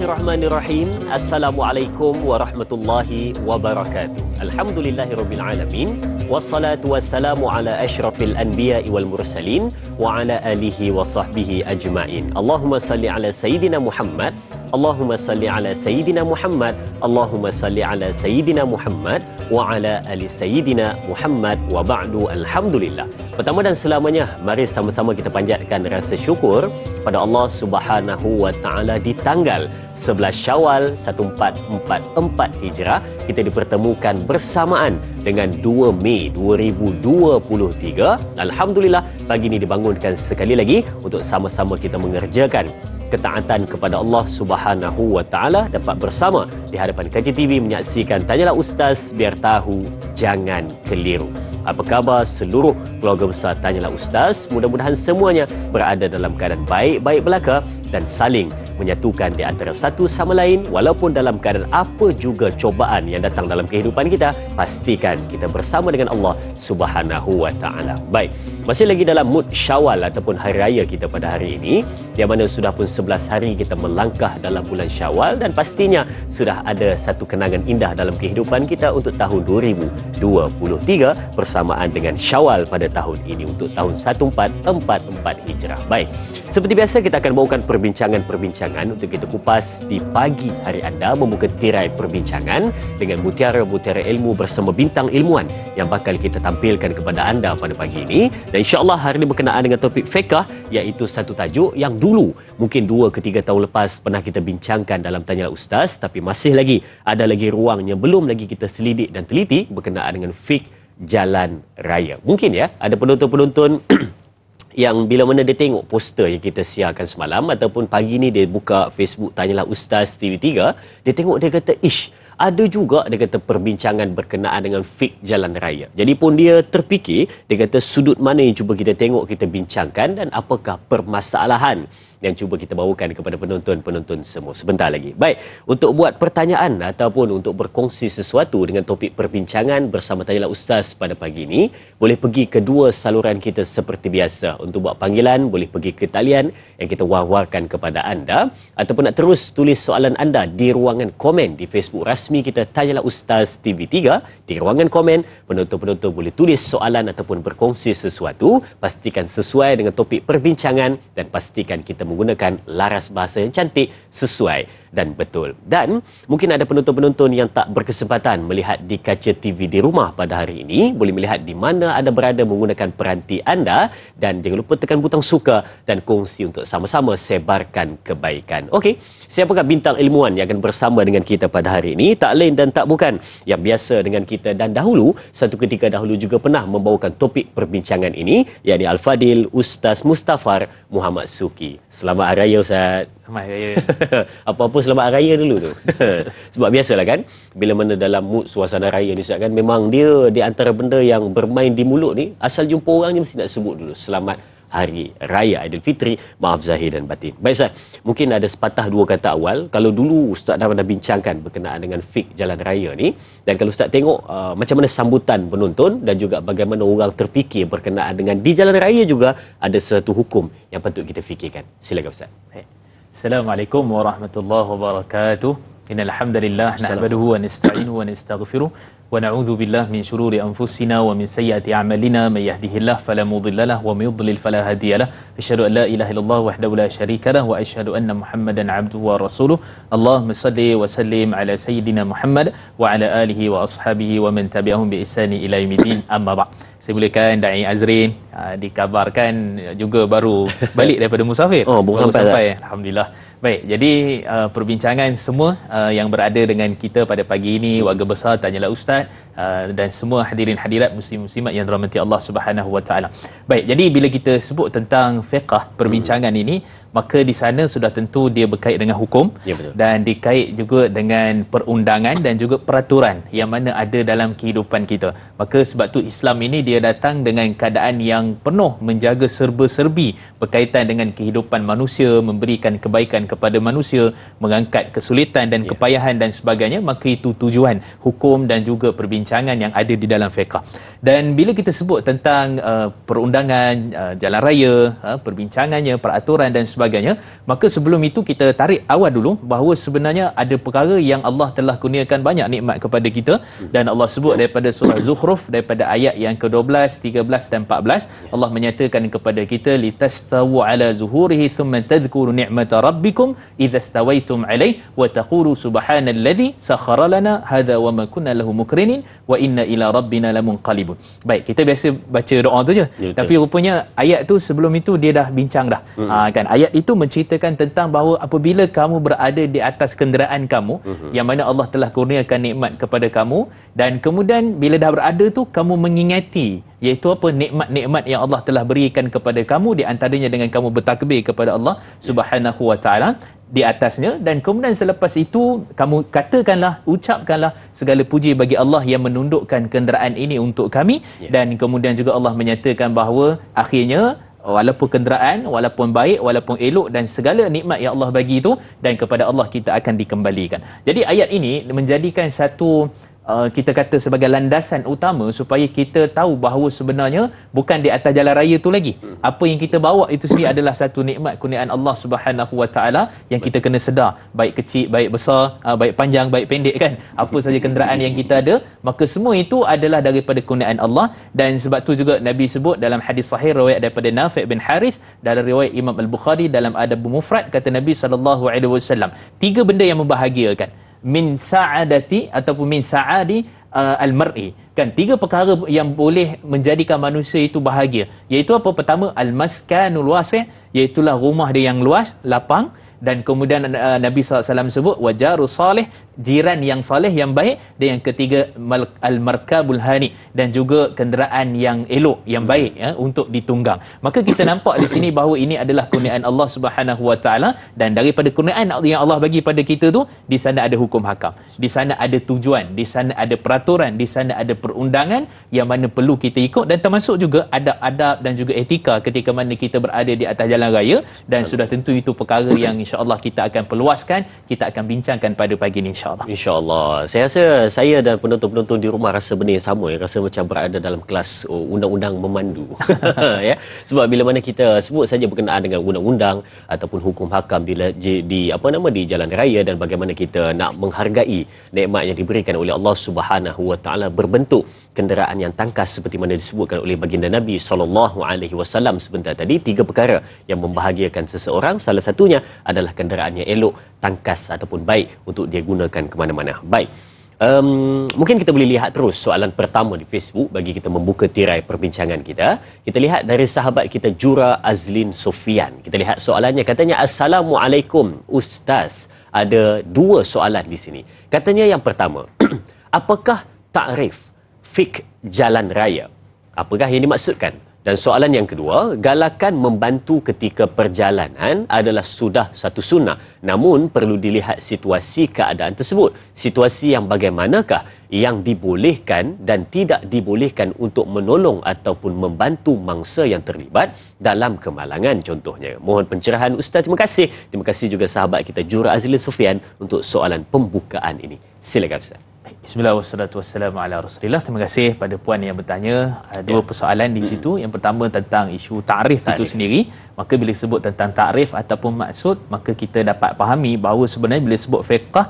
Bismillahirrahmanirrahim. Assalamualaikum warahmatullahi wabarakatuh. Alhamdulillahirabbil alamin. Wassalatu wassalamu ala asyrafil anbiya'i wal mursalin wa ala alihi wa sahbihi ajma'in. Allahumma salli ala sayyidina Muhammad. Allahumma salli ala sayyidina Muhammad. Allahumma salli ala sayyidina Muhammad wa ala ali sayyidina Muhammad wa ba'du. Alhamdulillah. Pertama dan selamanya, mari sama-sama kita panjatkan rasa syukur pada Allah Subhanahu wa taala di tanggal 11 Syawal 1444 Hijrah. Kita dipertemukan bersamaan dengan 2 Mei 2023. Alhamdulillah, pagi ini dibangunkan sekali lagi untuk sama-sama kita mengerjakan ketaatan kepada Allah Subhanahu wa taala, dapat bersama di hadapan Kaji TV menyaksikan Tanyalah Ustaz biar tahu jangan keliru. Apa khabar seluruh keluarga besar Tanyalah Ustaz? Mudah-mudahan semuanya berada dalam keadaan baik-baik belaka dan saling menyatukan di antara satu sama lain, walaupun dalam keadaan apa juga cobaan yang datang dalam kehidupan kita, pastikan kita bersama dengan Allah Subhanahu wa taala. Baik, masih lagi dalam mood Syawal ataupun hari raya kita pada hari ini, yang mana sudah pun 11 hari kita melangkah dalam bulan Syawal, dan pastinya sudah ada satu kenangan indah dalam kehidupan kita untuk tahun 2023 bersamaan dengan Syawal pada tahun ini untuk tahun 1444 Hijrah. Baik, seperti biasa kita akan bawakan perbincangan untuk kita kupas di pagi hari anda, membuka tirai perbincangan dengan mutiara-mutiara ilmu bersama bintang ilmuwan yang bakal kita tampilkan kepada anda pada pagi ini. Dan insya-Allah hari ini berkenaan dengan topik fiqh, iaitu satu tajuk yang dulu mungkin 2 ke 3 tahun lepas pernah kita bincangkan dalam Tanyalah Ustaz, tapi masih lagi ada lagi ruang yang belum lagi kita selidik dan teliti berkenaan dengan fiqh jalan raya. Mungkin ya ada penonton-penonton yang bila mana dia tengok poster yang kita siarkan semalam ataupun pagi ni dia buka Facebook Tanyalah Ustaz TV3, dia tengok, dia kata, ish, ada juga dia kata perbincangan berkenaan dengan fiqh jalan raya. Jadi pun dia terfikir, dia kata sudut mana yang cuba kita tengok, kita bincangkan, dan apakah permasalahan yang cuba kita bawakan kepada penonton-penonton semua sebentar lagi. Baik, untuk buat pertanyaan ataupun untuk berkongsi sesuatu dengan topik perbincangan bersama Tanyalah Ustaz pada pagi ini, boleh pergi ke dua saluran kita seperti biasa. Untuk buat panggilan, boleh pergi ke talian yang kita war-warkan kepada anda, ataupun nak terus tulis soalan anda di ruangan komen di Facebook rasmi kita Tanyalah Ustaz TV3. Di ruangan komen, penonton-penonton boleh tulis soalan ataupun berkongsi sesuatu. Pastikan sesuai dengan topik perbincangan dan pastikan kita menggunakan laras bahasa yang cantik, sesuai dan betul. Dan mungkin ada penonton-penonton yang tak berkesempatan melihat di kaca TV di rumah pada hari ini, boleh melihat di mana anda berada menggunakan peranti anda, dan jangan lupa tekan butang suka dan kongsi untuk sama-sama sebarkan kebaikan. Okey, siapakah bintang ilmuwan yang akan bersama dengan kita pada hari ini? Tak lain dan tak bukan yang biasa dengan kita dan dahulu, satu ketika dahulu juga pernah membawakan topik perbincangan ini, yakni Al-Fadil Ustaz Mustafar Muhammad Suki. Selamat Hari Raya Ustaz. Selamat Hari Raya. Apa-apa selamat Hari Raya dulu tu. Sebab biasalah kan, bila mana dalam mood suasana raya ni Ustaz kan, memang dia di antara benda yang bermain di mulut ni, asal jumpa orang je mesti nak sebut dulu Selamat Hari Raya Aidilfitri, maaf zahir dan batin. Baik Ustaz, mungkin ada sepatah dua kata awal. Kalau dulu Ustaz dah pernah bincangkan berkenaan dengan fiqh jalan raya ni, dan kalau Ustaz tengok macam mana sambutan penonton dan juga bagaimana orang terfikir berkenaan dengan di jalan raya juga ada satu hukum yang patut kita fikirkan. Silakan Ustaz. Assalamualaikum warahmatullahi wabarakatuh. Innal hamdalillah nahmaduhu wa nasta'inuhu wa nastaghfiruh wa na'udzu billahi min shururi anfusina wa min sayyiati a'malina, may yahdihillahu fala mudilla lahu wa may yudlil fala hadiya lahu. Asyhadu an la ilaha illallah wahdahu la syarika lahu wa asyhadu anna Muhammadan 'abduhu wa rasuluh. Allahumma shalli wa sallim ala sayyidina Muhammad wa ala alihi wa ashabihi wa man tabi'ahum bi ihsani ila yaumiddin. Amma ba'd. Saya mulakan Da'i Azrin, dikabarkan juga baru balik daripada musafir. Baru sampai. Alhamdulillah. Baik, jadi perbincangan semua yang berada dengan kita pada pagi ini, warga besar Tanyalah Ustaz, dan semua hadirin hadirat muslim-muslimat yang dirahmati Allah Subhanahu wa taala. Baik, jadi bila kita sebut tentang fiqh perbincangan ini, maka di sana sudah tentu dia berkait dengan hukum, ya, betul, dan dikait juga dengan perundangan dan juga peraturan yang mana ada dalam kehidupan kita. Maka sebab tu Islam ini dia datang dengan keadaan yang penuh menjaga serba-serbi berkaitan dengan kehidupan manusia, memberikan kebaikan kepada manusia, mengangkat kesulitan dan kepayahan dan sebagainya. Maka itu tujuan hukum dan juga perbincangan perbincangan yang ada di dalam fiqh. Dan bila kita sebut tentang perundangan jalan raya, perbincangannya, peraturan dan sebagainya, maka sebelum itu kita tarik awal dulu bahawa sebenarnya ada perkara yang Allah telah kurniakan banyak nikmat kepada kita, dan Allah sebut daripada surah Zukhruf daripada ayat yang ke-12, 13 dan 14, Allah menyatakan kepada kita litastawu ala zuhurihi thumma tadhkuru ni'mata rabbikum idza stawaitum alaihi wa taqulu subhanalladzi sakhkhara lana hadza wa ma kunna lahu mukrinin wa inna ila rabbina lamunqalibun. Baik, kita biasa baca doa tu je. Ya, tapi rupanya ayat tu sebelum itu dia dah bincang dah. Kan ayat itu menceritakan tentang bahawa apabila kamu berada di atas kenderaan kamu yang mana Allah telah kurniakan nikmat kepada kamu, dan kemudian bila dah berada tu kamu mengingati iaitu apa, nikmat-nikmat yang Allah telah berikan kepada kamu, di antaranya dengan kamu bertakbir kepada Allah Subhanahu wa taala di atasnya, dan kemudian selepas itu kamu katakanlah, ucapkanlah segala puji bagi Allah yang menundukkan kenderaan ini untuk kami. Dan kemudian juga Allah menyatakan bahawa akhirnya walaupun kenderaan, walaupun baik, walaupun elok, dan segala nikmat yang Allah bagi itu, dan kepada Allah kita akan dikembalikan. Jadi ayat ini menjadikan satu kita kata sebagai landasan utama supaya kita tahu bahawa sebenarnya bukan di atas jalan raya tu lagi. Apa yang kita bawa itu sendiri adalah satu nikmat kurniaan Allah Subhanahu wa taala yang kita kena sedar, baik kecil, baik besar, baik panjang, baik pendek kan. Apa saja kenderaan yang kita ada, maka semua itu adalah daripada kurniaan Allah. Dan sebab tu juga Nabi sebut dalam hadis sahih riwayat daripada Nafi' bin Harith dalam riwayat Imam Al-Bukhari dalam Adab Mufrad, kata Nabi SAW, 3 benda yang membahagiakan, min sa'adati ataupun min sa'adi al-mar'i, kan 3 perkara yang boleh menjadikan manusia itu bahagia, iaitu apa? Pertama, al-maskanul wasi', iaitulah rumah dia yang luas, lapang. Dan kemudian Nabi SAW sebut wajaru salih, jiran yang saleh, yang baik. Dan yang ketiga, al-markabul hani, dan juga kenderaan yang elok, yang baik untuk ditunggang. Maka kita nampak di sini bahawa ini adalah kurniaan Allah Subhanahu wa taala, dan daripada kurniaan yang Allah bagi pada kita tu, di sana ada hukum hakam, di sana ada tujuan, di sana ada peraturan, di sana ada perundangan yang mana perlu kita ikut, dan termasuk juga adab-adab dan juga etika ketika mana kita berada di atas jalan raya. Dan sudah tentu itu perkara yang insya-Allah kita akan perluaskan, kita akan bincangkan pada pagi ini insya-Allah. Insya-Allah. Saya rasa saya dan penonton-penonton di rumah rasa benda yang sama, rasa macam berada dalam kelas undang-undang memandu. Ya. Sebab bila mana kita sebut saja berkenaan dengan undang-undang ataupun hukum hakam di jalan raya, dan bagaimana kita nak menghargai nikmat yang diberikan oleh Allah Subhanahu wa taala berbentuk kenderaan yang tangkas seperti mana disebutkan oleh baginda Nabi SAW sebentar tadi. 3 perkara yang membahagiakan seseorang, salah satunya adalah kenderaan yang elok, tangkas ataupun baik untuk dia gunakan ke mana-mana. Baik, mungkin kita boleh lihat terus soalan pertama di Facebook bagi kita membuka tirai perbincangan kita. Kita lihat dari sahabat kita Jura Azlin Sofian. Kita lihat soalannya, katanya, Assalamualaikum Ustaz. Ada 2 soalan di sini. Katanya yang pertama, apakah takrif fik jalan raya? Apakah yang dimaksudkan? Dan soalan yang kedua, galakan membantu ketika perjalanan adalah sudah satu sunnah, namun perlu dilihat situasi keadaan tersebut. Situasi yang bagaimanakah yang dibolehkan dan tidak dibolehkan untuk menolong ataupun membantu mangsa yang terlibat dalam kemalangan contohnya. Mohon pencerahan Ustaz. Terima kasih. Terima kasih juga sahabat kita Jura Azlin Sofian untuk soalan pembukaan ini. Silakan Ustaz. Bismillah wassalatu wassalamu ala Rasulillah. Terima kasih pada puan yang bertanya. Ada 2 persoalan di situ. Yang pertama tentang isu takrif itu sendiri. Maka bila sebut tentang takrif ataupun maksud, maka kita dapat fahami bahawa sebenarnya bila sebut fiqh,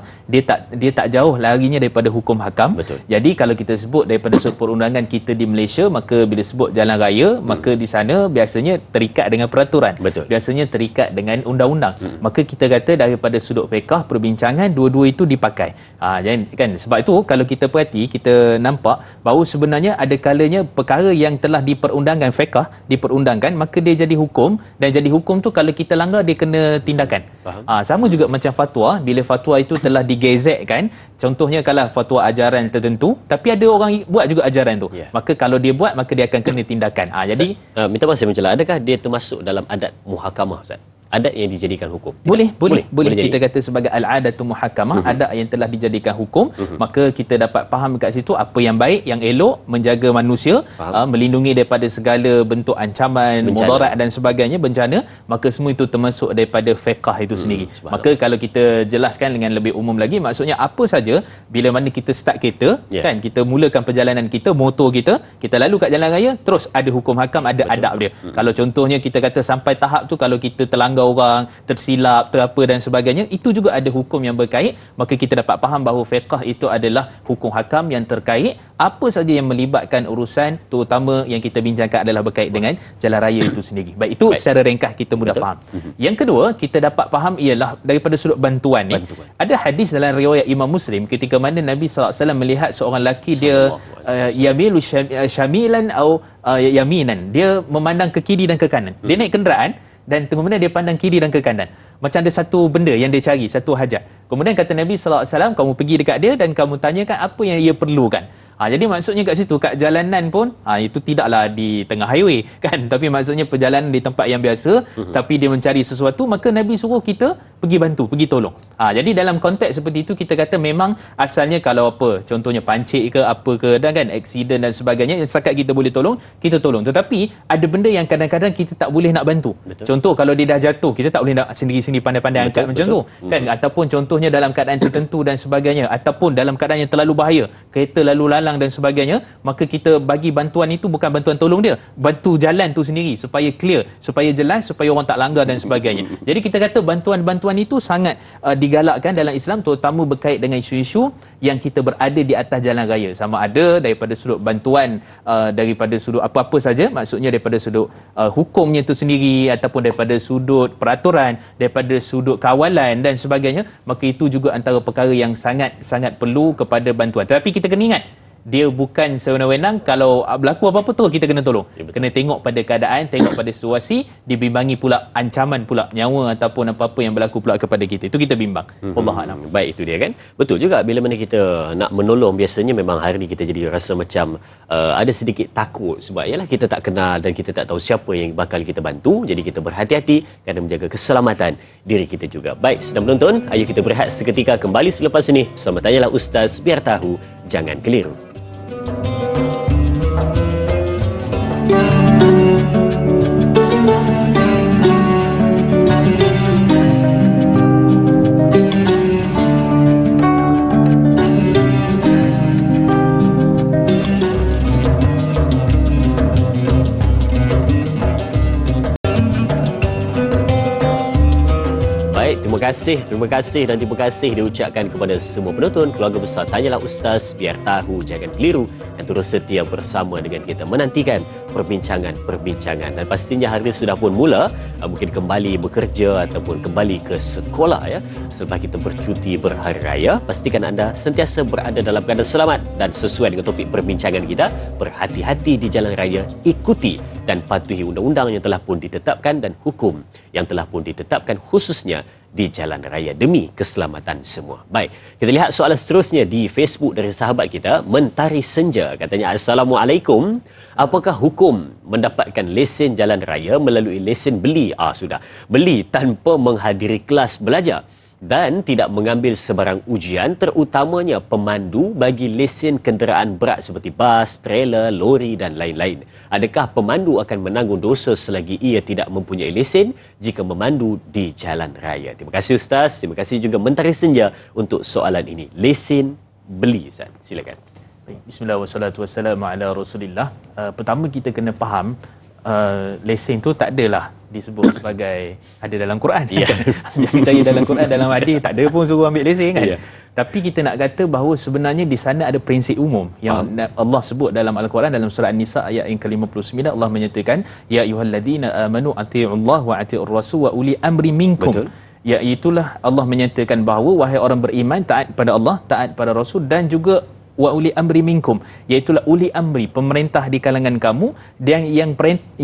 dia tak jauh larinya daripada hukum hakam. Betul. Jadi kalau kita sebut daripada sudut perundangan kita di Malaysia, maka bila sebut jalan raya, maka di sana biasanya terikat dengan peraturan. Betul. Biasanya terikat dengan undang-undang. Maka kita kata daripada sudut fiqh perbincangan, dua-dua itu dipakai. Kan sebab itu kalau kita perhati, kita nampak bahawa sebenarnya ada kalanya perkara yang telah diperundangkan fiqh, diperundangkan, maka dia jadi hukum, dan jadi hukum tu kalau kita langgar dia kena tindakan. Sama juga macam fatwa, bila fatwa itu telah digezetkan, contohnya kalau fatwa ajaran tertentu, tapi ada orang buat juga ajaran tu, maka kalau dia buat, maka dia akan kena tindakan. Jadi minta maaf saya mencelah, adakah dia termasuk dalam adat muhakamah Ustaz? adat yang dijadikan hukum? Boleh kita kata sebagai al-adatu muhakkamah, adat yang telah dijadikan hukum. Maka kita dapat faham kat situ apa yang baik, yang elok, menjaga manusia, melindungi daripada segala bentuk ancaman, mudarat dan sebagainya, bencana. Maka semua itu termasuk daripada fiqh itu sendiri. Maka kalau kita jelaskan dengan lebih umum lagi, maksudnya apa saja bila mana kita start kereta, kan, kita mulakan perjalanan kita, motor kita lalu kat jalan raya, terus ada hukum hakam, ada adab dia. Kalau contohnya kita kata sampai tahap tu, kalau kita terlanggar orang, tersilap, terapa dan sebagainya, itu juga ada hukum yang berkait. Maka kita dapat faham bahawa fiqh itu adalah hukum hakam yang terkait apa saja yang melibatkan urusan, terutama yang kita bincangkan adalah berkait dengan jalan raya itu sendiri. Baik, itu secara ringkas kita mudah faham. Yang kedua, kita dapat faham ialah daripada sudut bantuan ni. Ada hadis dalam riwayat Imam Muslim ketika mana Nabi SAW melihat seorang lelaki, dia yamilu syamilan atau yaminan, dia memandang ke kiri dan ke kanan. Dia naik kenderaan dan kemudian dia pandang kiri dan ke kanan. Macam ada satu benda yang dia cari, satu hajat. Kemudian kata Nabi SAW, kamu pergi dekat dia dan kamu tanyakan apa yang ia perlukan. Jadi maksudnya kat situ, kat jalanan pun itu tidaklah di tengah highway kan, tapi maksudnya perjalanan di tempat yang biasa, tapi dia mencari sesuatu, maka Nabi suruh kita pergi bantu, pergi tolong. Jadi dalam konteks seperti itu, kita kata memang asalnya kalau apa, contohnya pancit ke apa ke, dan kan aksiden dan sebagainya, yang setakat kita boleh tolong, kita tolong. Tetapi ada benda yang kadang-kadang kita tak boleh nak bantu. Contoh kalau dia dah jatuh, kita tak boleh nak sendiri-sendiri pandai-pandai angkat macam tu kan, ataupun contohnya dalam keadaan tertentu dan sebagainya, ataupun dalam keadaan yang terlalu bahaya, kereta lalu lalang dan sebagainya, maka kita bagi bantuan itu bukan bantuan tolong dia, bantu jalan tu sendiri supaya clear, supaya jelas, supaya orang tak langgar dan sebagainya. Jadi kita kata bantuan-bantuan itu sangat digalakkan dalam Islam, terutama berkait dengan isu-isu yang kita berada di atas jalan raya, sama ada daripada sudut bantuan, daripada sudut apa-apa saja, maksudnya daripada sudut hukumnya itu sendiri, ataupun daripada sudut peraturan, daripada sudut kawalan dan sebagainya, maka itu juga antara perkara yang sangat perlu kepada bantuan. Tetapi kita kena ingat, dia bukan sewenang-wenang, kalau berlaku apa-apa terus kita kena tolong. Kena tengok pada keadaan, tengok pada situasi, dibimbangi pula ancaman pula nyawa ataupun apa-apa yang berlaku pula kepada kita. Itu kita bimbang. Wallahualam. Baik, itu dia kan. Betul juga bila mana kita nak menolong, biasanya memang hari ni kita jadi rasa macam ada sedikit takut sebab ialah kita tak kenal dan kita tak tahu siapa yang bakal kita bantu. Jadi kita berhati-hati kerana menjaga keselamatan diri kita juga. Baik, sedang menonton, ayo kita berehat seketika, kembali selepas ini bersama Tanyalah Ustaz, biar tahu jangan keliru. Terima kasih dan terima kasih diucapkan kepada semua penonton keluarga besar Tanyalah Ustaz, biar tahu jangan keliru, dan terus setia bersama dengan kita menantikan perbincangan. Dan pastinya hari ini sudah pun mula, mungkin kembali bekerja ataupun kembali ke sekolah ya. Selepas kita bercuti berhari raya, pastikan anda sentiasa berada dalam keadaan selamat dan sesuai dengan topik perbincangan kita, berhati-hati di jalan raya, ikuti dan patuhi undang-undang yang telah pun ditetapkan dan hukum yang telah pun ditetapkan khususnya di jalan raya demi keselamatan semua. Baik, kita lihat soalan seterusnya di Facebook dari sahabat kita, Mentari Senja. Katanya, Assalamualaikum. Apakah hukum mendapatkan lesen jalan raya melalui lesen beli? Sudah. Beli tanpa menghadiri kelas belajar dan tidak mengambil sebarang ujian, terutamanya pemandu bagi lesen kenderaan berat seperti bas, trailer, lori dan lain-lain. Adakah pemandu akan menanggung dosa selagi ia tidak mempunyai lesen jika memandu di jalan raya? Terima kasih Ustaz. Terima kasih juga Mentari Senja untuk soalan ini. Lesen beli, Ustaz. Silakan. Bismillah wassalatu wassalamu ala Rasulillah. Pertama kita kena faham, lesen tu tak adalah disebut sebagai ada dalam Quran. Ya. Kita cari dalam Quran, dalam hadis tak ada pun suruh ambil lesen kan. Ya. Tapi kita nak kata bahawa sebenarnya di sana ada prinsip umum yang Allah sebut dalam Al-Quran, dalam surah An-Nisa ayat yang ke-59, Allah menyatakan ya ayyuhallazina amanu atii'ullah wa atii'ur rasul wa uli amri minkum. Betul. Ya, itulah Allah menyatakan bahawa wahai orang beriman, taat pada Allah, taat pada Rasul dan juga wa uli amri minkum, iaitu uli amri, pemerintah di kalangan kamu, dan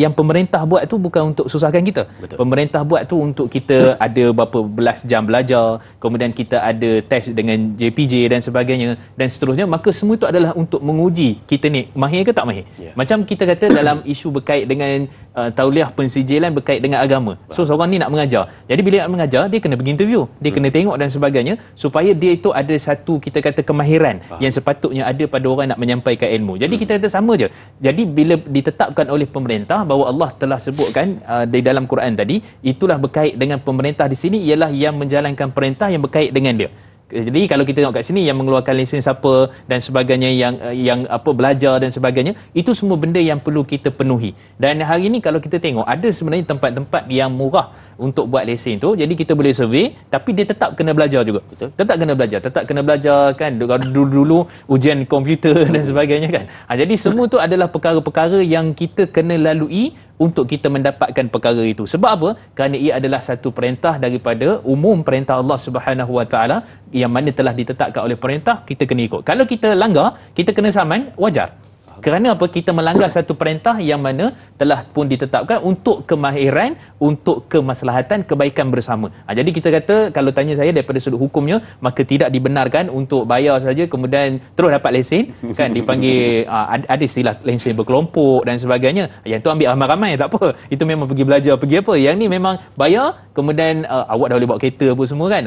yang pemerintah buat tu bukan untuk susahkan kita. Betul. Pemerintah buat tu untuk kita ada berapa belas jam belajar, kemudian kita ada test dengan JPJ dan sebagainya dan seterusnya, maka semua itu adalah untuk menguji kita ni mahir ke tak mahir. Macam kita kata dalam isu berkait dengan tauliah pensijilan berkait dengan agama. So seorang ni nak mengajar. Jadi bila nak mengajar, dia kena pergi interview, dia kena tengok dan sebagainya, supaya dia itu ada satu kita kata kemahiran yang sepatutnya ada pada orang nak menyampaikan ilmu. Jadi kita kata sama je. Jadi bila ditetapkan oleh pemerintah bahawa Allah telah sebutkan di dalam Quran tadi, itulah berkait dengan pemerintah di sini ialah yang menjalankan perintah yang berkait dengan dia. Jadi kalau kita tengok kat sini yang mengeluarkan lesen siapa dan sebagainya, yang apa belajar dan sebagainya, itu semua benda yang perlu kita penuhi. Dan hari ini kalau kita tengok ada sebenarnya tempat-tempat yang murah untuk buat lesen tu, jadi kita boleh survey, tapi dia tetap kena belajar juga. Betul. Tetap kena belajar kan. Dulu ujian komputer dan sebagainya kan. Jadi semua tu adalah perkara-perkara yang kita kena lalui untuk kita mendapatkan perkara itu. Sebab apa? Kerana ia adalah satu perintah daripada umum perintah Allah Subhanahu Wa Taala yang mana telah ditetapkan oleh perintah, kita kena ikut. Kalau kita langgar, kita kena saman, wajar. Kerana apa? Kita melanggar satu perintah yang mana telah pun ditetapkan untuk kemahiran, untuk kemaslahatan, kebaikan bersama. Jadi kita kata, kalau tanya saya daripada sudut hukumnya, maka tidak dibenarkan untuk bayar saja kemudian terus dapat lesen kan, dipanggil ada istilah lesen berkelompok dan sebagainya. Yang tu ambil ramai-ramai tak apa, itu memang pergi belajar, pergi apa. Yang ni memang bayar, kemudian awak dah boleh bawa kereta apa semua kan.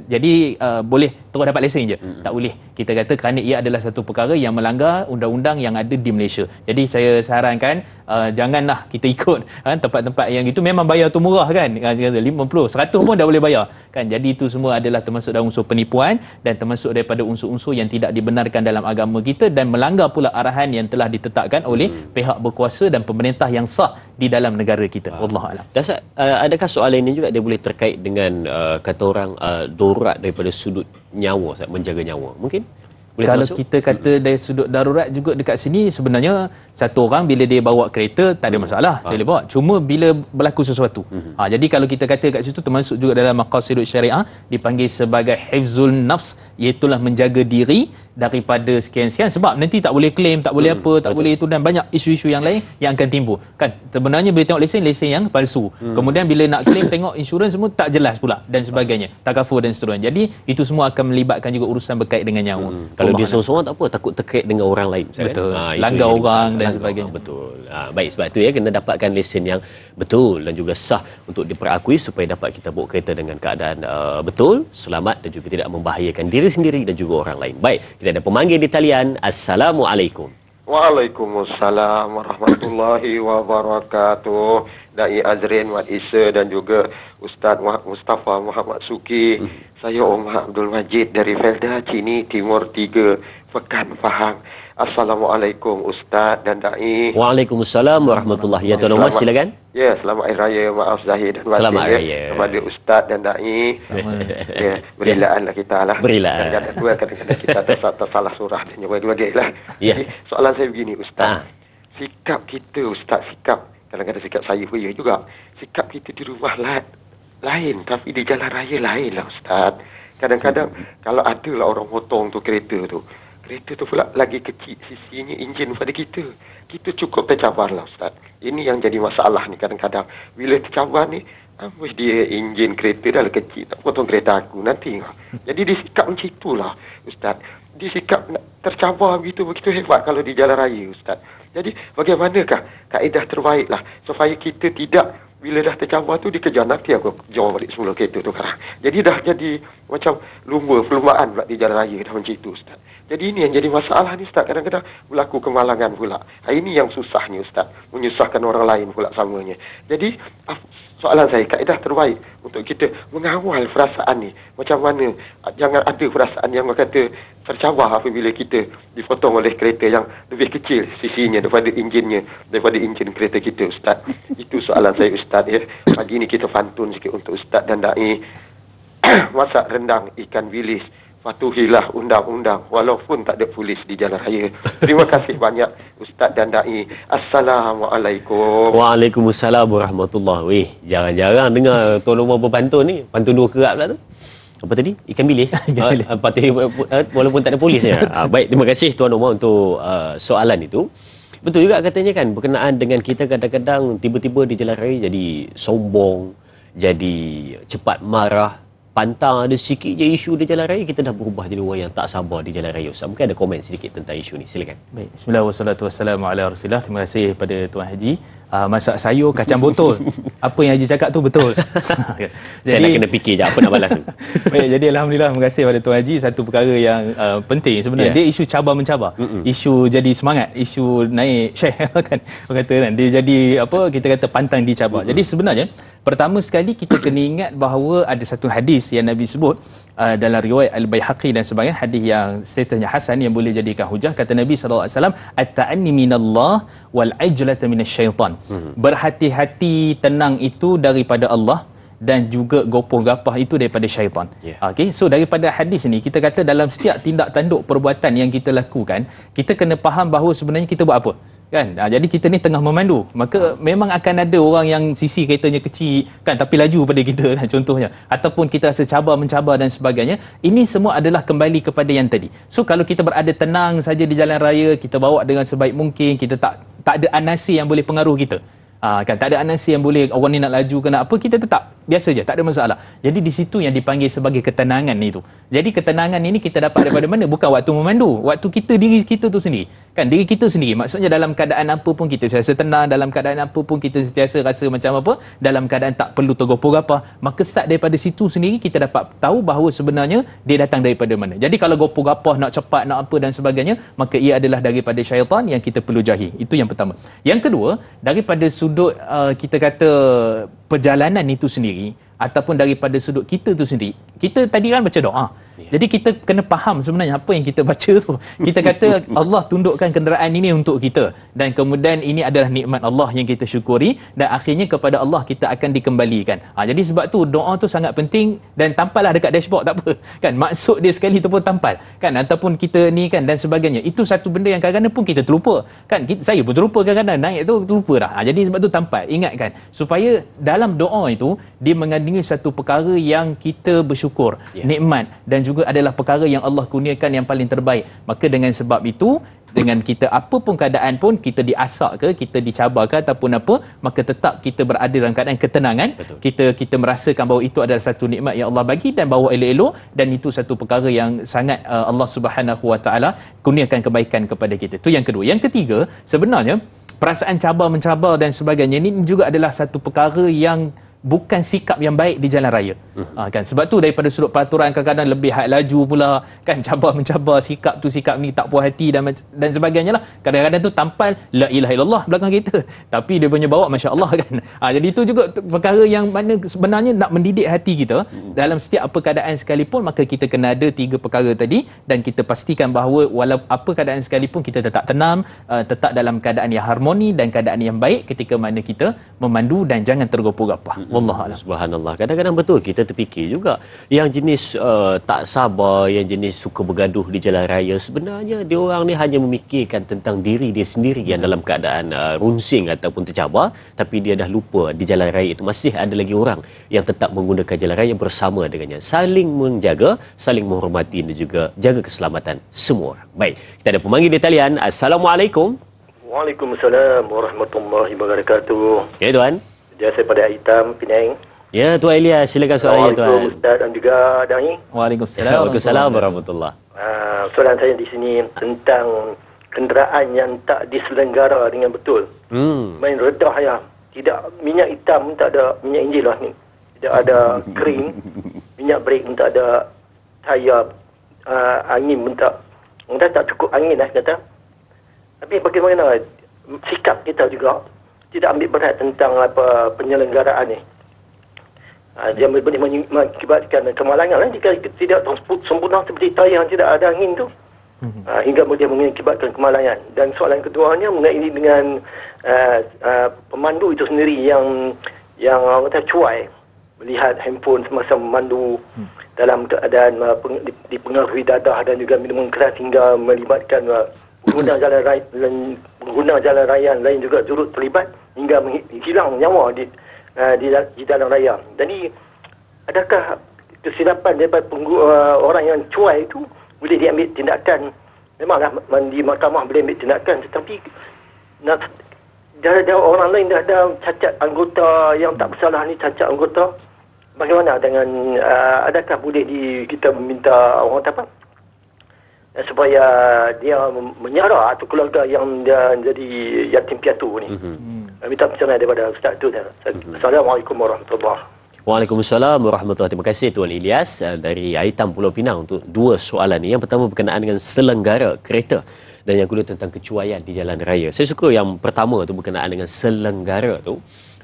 Jadi boleh terus dapat lesen je. Tak boleh. Kita kata kerana ia adalah satu perkara yang melanggar undang-undang yang ada di Malaysia. Jadi saya sarankan janganlah kita ikut tempat-tempat yang itu memang bayar tu murah kan, 50, 100 pun dah boleh bayar kan. Jadi itu semua adalah termasuk dalam unsur penipuan dan termasuk daripada unsur-unsur yang tidak dibenarkan dalam agama kita dan melanggar pula arahan yang telah ditetapkan oleh pihak berkuasa dan pemerintah yang sah di dalam negara kita. Wallahu a'lam. Dasar, adakah soalan ini juga dia boleh terkait dengan kata orang darurat daripada sudut nyawa, menjaga nyawa? Mungkin boleh kalau termasuk? kita kata dari sudut darurat juga dekat sini, sebenarnya satu orang bila dia bawa kereta tak ada masalah, dia boleh bawa. Cuma bila berlaku sesuatu. Jadi kalau kita kata kat situ termasuk juga dalam maqasidul syariah dipanggil sebagai hifzul nafs, iaitulah menjaga diri daripada sekian-sekian, sebab nanti tak boleh claim, tak boleh apa, tak boleh itu dan banyak isu-isu yang lain yang akan timbul. Kan sebenarnya bila tengok lesen yang palsu. Kemudian bila nak claim tengok insurans semua tak jelas pula dan sebagainya. Takafur dan seterusnya. Jadi itu semua akan melibatkan juga urusan berkait dengan nyawa. Kalau dia seorang-seorang tak apa, takut terkait dengan orang lain. Betul. Langgar orang dan sebagainya. Betul. Baik, sebab itu ya kena dapatkan lesen yang betul dan juga sah untuk diperakui supaya dapat kita bawa kereta dengan keadaan betul, selamat dan juga tidak membahayakan diri sendiri dan juga orang lain. Baik, kita ada pemanggil di talian. Assalamualaikum. Waalaikumsalam warahmatullahi wabarakatuh. Dai Azrin Mat Isa dan juga Ustaz Mustafa Muhammad Suki. Saya Omar Abdul Majid dari Felda Cini Timur 3, Pekan Pahang. Assalamualaikum Ustaz dan Dai. Waalaikumsalam warahmatullahi wabarakatuh. Ya, Tuan Omar silakan. Ya, selamat Hari Raya, maaf Zahir dan Batin. Selamat Hari Raya kepada Ustaz dan Dai. Ya, berilaanlah kita lah. Berilaan. Kadang-kadang kita tersalah surah dan sebagainya lah. Jadi soalan saya begini Ustaz. Sikap kita Ustaz, kadang-kadang sikap saya pun ya juga. Sikap kita di rumah lain, tapi di jalan raya lain lah Ustaz. Kadang-kadang kalau ada lah orang potong tu kereta tu pula lagi kecil sisinya enjin pada kita cukup tercabar lah Ustaz. Ini yang jadi masalah ni kadang-kadang. Bila tercabar ni, dia enjin kereta dah kecil, tak potong kereta aku nanti. Jadi dia sikap macam itulah Ustaz. Dia sikap tercabar begitu hebat kalau di jalan raya Ustaz. Jadi bagaimanakah kaedah terbaik lah supaya kita tidak, bila dah tercabar tu dikejar, nanti aku jauh balik semula kereta tu sekarang. Jadi dah jadi macam lumba perlumbaan pula di jalan raya dah macam itu Ustaz. Jadi ini yang jadi masalah ni Ustaz, kadang-kadang berlaku kemalangan pula. Ini yang susahnya Ustaz, menyusahkan orang lain pula samanya. Jadi soalan saya, kaedah terbaik untuk kita mengawal perasaan ni macam mana? Jangan ada perasaan yang kata tercabar apabila kita dipotong oleh kereta yang lebih kecil sisinya daripada enjin kereta kita Ustaz. Itu soalan saya Ustaz ya. Pagi ni kita pantun sikit untuk Ustaz dan Dai. Masak rendang ikan bilis, patuhilah undang-undang walaupun tak ada polis di jalan raya. Terima kasih banyak Ustaz dan Dai. Assalamualaikum. Waalaikumsalam warahmatullahi. Jarang-jarang dengar Tuan Omar berpantun ni. Pantun dua kerap pula tu. apa tadi? Ikan bilis. Ikan bilis. Walaupun tak ada polisnya. Baik, terima kasih Tuan Omar untuk soalan itu. Betul juga katanya kan, berkenaan dengan kita kadang-kadang tiba-tiba di jalan raya jadi sombong, jadi cepat marah, pantang ada sikit je isu di jalan raya, kita dah berubah jadi orang yang tak sabar di jalan raya. Ustaz, mungkin ada komen sedikit tentang isu ni, silakan. Baik, bismillah wassalatu wassalamu ala Rasulillah. Terima kasih pada Tuan Haji. Masak sayur kacang botol. Apa yang Haji cakap tu betul. Saya nak kena fikir je apa nak balas tu. Baik, jadi alhamdulillah terima kasih pada Tuan Haji. Satu perkara yang penting sebenarnya, dia isu cabar mencabar. Isu jadi semangat, isu naik syekh kan. Orang kata kan, dia jadi apa, kita kata pantang dicabar. Jadi sebenarnya pertama sekali kita kena ingat bahawa ada satu hadis yang Nabi sebut dalam riwayat Al-Baihaqi dan sebagainya, hadis yang statusnya hasan yang boleh jadikan hujah. Kata Nabi sallallahu alaihi wasallam, at-ta'anni minallah wal ajlata minasyaitan. Berhati-hati tenang itu daripada Allah dan juga gopoh gapah itu daripada syaitan. Okey, so daripada hadis ni kita kata dalam setiap tindak tanduk perbuatan yang kita lakukan, kita kena faham bahawa sebenarnya kita buat apa. Kan? Jadi kita ni tengah memandu, maka memang akan ada orang yang sisi keretanya kecil kan, tapi laju pada kita kan, contohnya, ataupun kita rasa cabar mencabar dan sebagainya. Ini semua adalah kembali kepada yang tadi. So kalau kita berada tenang saja di jalan raya, kita bawa dengan sebaik mungkin, kita tak ada anasi yang boleh pengaruh kita. Kan, tak ada anasi yang boleh orang ni nak laju ke nak apa, kita tetap biasa je, tak ada masalah. Jadi di situ yang dipanggil sebagai ketenangan itu. Jadi ketenangan ini kita dapat daripada mana? Bukan waktu memandu, waktu kita, diri kita tu sendiri. Kan, diri kita sendiri. Maksudnya dalam keadaan apa pun kita sentiasa tenang, dalam keadaan apa pun kita sentiasa rasa macam apa, dalam keadaan tak perlu tergopoh apa. Maka start daripada situ sendiri kita dapat tahu bahawa sebenarnya dia datang daripada mana. Jadi kalau gopoh gapah, nak cepat, nak apa dan sebagainya, maka ia adalah daripada syaitan yang kita perlu jauhi. Itu yang pertama. Yang kedua, daripada sudut kita kata perjalanan itu sendiri, ataupun daripada sudut kita tu sendiri, kita tadi kan baca doa. Jadi kita kena faham sebenarnya apa yang kita baca tu. Kita kata Allah tundukkan kenderaan ini untuk kita, dan kemudian ini adalah nikmat Allah yang kita syukuri, dan akhirnya kepada Allah kita akan dikembalikan. Jadi sebab tu doa tu sangat penting, dan tampallah dekat dashboard, tak apa kan, maksud dia sekali tu pun tampal kan, ataupun kita ni kan dan sebagainya. Itu satu benda yang kadang-kadang pun kita terlupa kan, saya pun terlupa kadang-kadang, naik tu terlupa dah. Jadi sebab tu tampal, ingatkan supaya dalam doa itu dia mengandungi satu perkara yang kita bersyukur, nikmat, dan juga adalah perkara yang Allah kurniakan yang paling terbaik. Maka dengan sebab itu, dengan kita apa pun keadaan pun, kita diasak ke, kita dicabar ke ataupun apa, maka tetap kita berada dalam keadaan ketenangan. Kita merasakan bahawa itu adalah satu nikmat yang Allah bagi dan bawa elok-elok, dan itu satu perkara yang sangat Allah Subhanahu Wa Taala kurniakan kebaikan kepada kita. Itu yang kedua. Yang ketiga, sebenarnya perasaan cabar mencabar dan sebagainya ini juga adalah satu perkara yang bukan sikap yang baik di jalan raya. Kan, sebab tu daripada sudut peraturan kadang-kadang lebih laju pula kan, cabar mencabar, sikap tu sikap ni tak puas hati dan sebagainya lah. Kadang-kadang tu tampal la ilaha illallah belakang kita, tapi dia punya bawa masya-Allah kan. Jadi itu juga perkara yang mana sebenarnya nak mendidik hati kita dalam setiap apa keadaan sekalipun. Maka kita kena ada tiga perkara tadi, dan kita pastikan bahawa walau apa keadaan sekalipun kita tetap tenang, tetap dalam keadaan yang harmoni dan keadaan yang baik ketika mana kita memandu, dan jangan tergopoh-gopoh. Wallahualam. Subhanallah. Kadang-kadang betul kita terfikir juga yang jenis tak sabar, yang jenis suka bergaduh di jalan raya, sebenarnya dia orang ni hanya memikirkan tentang diri dia sendiri yang dalam keadaan runsing ataupun tercabar, tapi dia dah lupa di jalan raya itu masih ada lagi orang yang tetap menggunakan jalan raya bersama dengannya. Saling menjaga, saling menghormati, dan juga jaga keselamatan semua orang. Baik, kita ada pemanggil di talian. Assalamualaikum. Waalaikumsalam warahmatullahi wabarakatuh. Ya tuan. Saya pada Hitam, Penang. Ya Tuan Elias, silakan soalan tuan. Assalamualaikum Ustaz dan juga Dani. Waalaikumsalam. Waalaikumsalam warahmatullahi. Soalan saya di sini tentang kenderaan yang tak diselenggara dengan betul. Main redah ya. Tidak, minyak hitam tak ada, minyak enjin lah ni. Tidak ada kering, minyak brake pun tak ada, tayar, angin pun tak cukup angin lah kata. Tapi bagaimana sikap kita juga tidak ambil berat tentang apa penyelenggaraan ni. Dia boleh mengakibatkan kemalangan jika tidak sempurna seperti tayar yang tidak ada angin tu. Hingga boleh mengakibatkan kemalangan. Dan soalan keduanya mengenai dengan pemandu itu sendiri yang orang kata cuai melihat handphone semasa memandu dalam keadaan dipengaruhi dadah dan juga minuman keras hingga melibatkan pengguna jalan raya lain juga turut terlibat hingga hilang nyawa di dalam raya. Jadi adakah kesilapan daripada orang yang cuai itu boleh diambil tindakan. Memanglah di mahkamah boleh ambil tindakan, tetapi dah orang lain dah cacat anggota yang tak bersalah ni, cacat anggota. Bagaimana dengan adakah boleh kita meminta orang apa supaya dia menyara atau keluarga yang jadi yatim piatu ni? Minta pencerahan daripada Ustaz tu. Assalamualaikum warahmatullahi wabarakatuh. Waalaikumsalam warahmatullahi. Terima kasih Tuan Ilyas dari Aitam Pulau Pinang untuk dua soalan ini. Yang pertama berkenaan dengan selenggara kereta dan yang kedua tentang kecuaian di jalan raya. Saya suka yang pertama tu berkenaan dengan selenggara tu.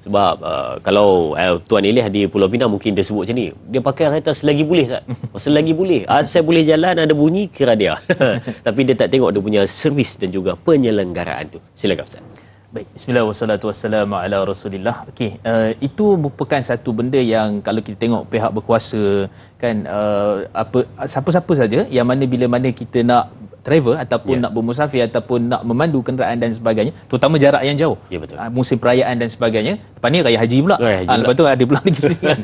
Sebab kalau Tuan Ilyas di Pulau Pinang mungkin dia sebut macam ni. Dia pakai kereta selagi boleh tak? Selagi boleh. Saya boleh jalan ada bunyi kira dia. Tapi dia tak tengok dia punya servis dan juga penyelenggaraan tu. Silakan Ustaz. Baik, bismillah wassalatu wassalamu ala rasulillah. Okey, itu merupakan satu benda yang kalau kita tengok pihak berkuasa kan, siapa-siapa saja yang mana bila mana kita nak travel ataupun nak bermusafir ataupun nak memandu kenderaan dan sebagainya, terutama jarak yang jauh, musim perayaan dan sebagainya. Lepas ni raya haji pula, lepas tu ada pula lagi sini kan.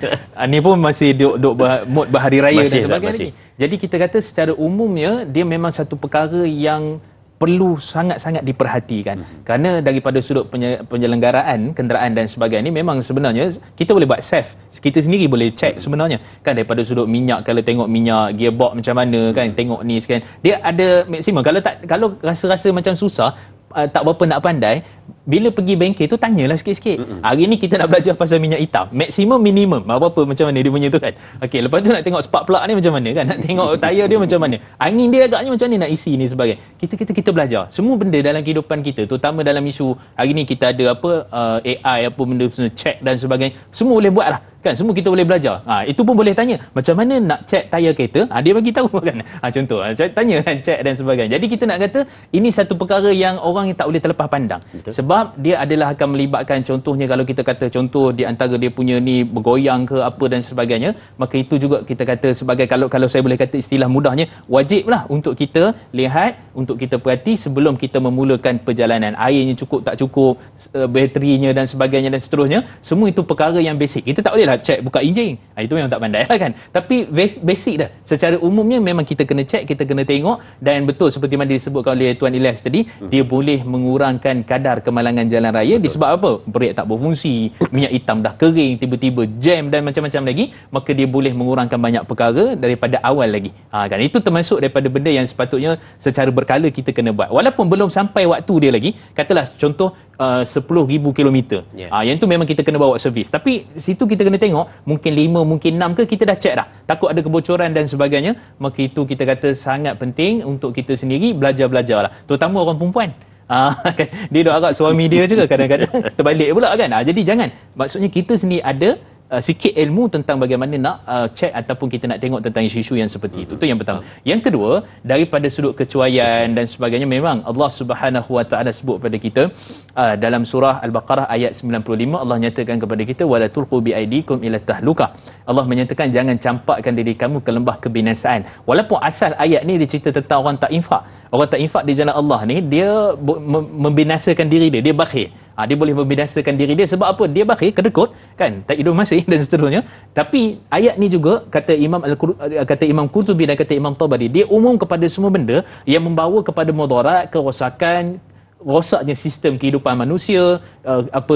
Ni pun masih duduk mood berhari raya dan sebagainya. Jadi kita kata secara umumnya dia memang satu perkara yang perlu sangat-sangat diperhatikan. Kerana daripada sudut penyelenggaraan kenderaan dan sebagainya, memang sebenarnya kita boleh buat safe. Kita sendiri boleh check sebenarnya. Kan daripada sudut minyak, kalau tengok minyak, gearbox macam mana kan, tengok ni sekian. Dia ada maksimum. Kalau rasa-rasa macam susah, tak berapa nak pandai, bila pergi bengkel tu tanyalah sikit-sikit. Hari ni kita nak belajar pasal minyak hitam, maksimum minimum apa macam mana dia punya tu kan. Okey, lepas tu nak tengok spark plug ni macam mana kan, nak tengok tayar dia macam mana, angin dia agaknya macam ni, nak isi ni sebagainya. Kita belajar semua benda dalam kehidupan kita, terutama dalam isu hari ni kita ada AI apa benda check dan sebagainya, semua boleh buat lah kan, semua kita boleh belajar. Itu pun boleh tanya macam mana nak check tayar kereta, dia bagi tahu kan. Contoh tanya kan, check dan sebagainya. Jadi kita nak kata ini satu perkara yang orang yang tak boleh terlepas pandang. Betul. Sebab dia adalah akan melibatkan, contohnya kalau kita kata contoh di antara dia punya ni bergoyang ke apa dan sebagainya, maka itu juga kita kata sebagai, kalau saya boleh kata istilah mudahnya, wajiblah untuk kita lihat, untuk kita perhati sebelum kita memulakan perjalanan. Airnya cukup tak cukup, baterinya dan sebagainya dan seterusnya, semua itu perkara yang basic. Kita tak boleh check buka enjin, itu memang tak pandai lah kan. Tapi basic dah, secara umumnya memang kita kena check, kita kena tengok. Dan betul seperti mana disebutkan oleh Tuan Ilyas tadi, dia boleh mengurangkan kadar kemalangan jalan raya. Disebab apa? Brek tak berfungsi, minyak hitam dah kering, tiba-tiba jam dan macam-macam lagi, maka dia boleh mengurangkan banyak perkara daripada awal lagi. Kan itu termasuk daripada benda yang sepatutnya secara berkala kita kena buat. Walaupun belum sampai waktu dia lagi, katalah contoh 10,000 kilometer. Yang tu memang kita kena bawa servis. Tapi situ kita kena tengok, mungkin 5, mungkin 6 ke, kita dah check dah. Takut ada kebocoran dan sebagainya. Maka itu kita kata sangat penting untuk kita sendiri belajar-belajar lah. Terutama orang perempuan. Dia duk harap suami dia juga kadang-kadang terbalik pula kan. Jadi jangan. Maksudnya kita sendiri ada sikit ilmu tentang bagaimana nak check ataupun kita nak tengok tentang isu-isu yang seperti itu. Itu yang pertama. Yang kedua, daripada sudut kecuaian dan sebagainya, memang Allah Subhanahu Wa Taala sebut pada kita dalam surah Al-Baqarah ayat 95, Allah nyatakan kepada kita, wala tulqu biaidikum ila tahlukah. Allah menyatakan jangan campakkan diri kamu ke lembah kebinasaan. Walaupun asal ayat ni dia cerita tentang orang tak infak. Orang tak infak di jalan Allah ni, dia membinasakan diri dia, dia bakhil. Dia boleh membinasakan diri dia sebab apa? Dia bakhil, kedekut kan, tak hidup masih dan seterusnya. Tapi ayat ni juga kata Imam Qurtubi dan kata Imam Tabari, dia umum kepada semua benda yang membawa kepada mudarat, kerosakan, rosaknya sistem kehidupan manusia,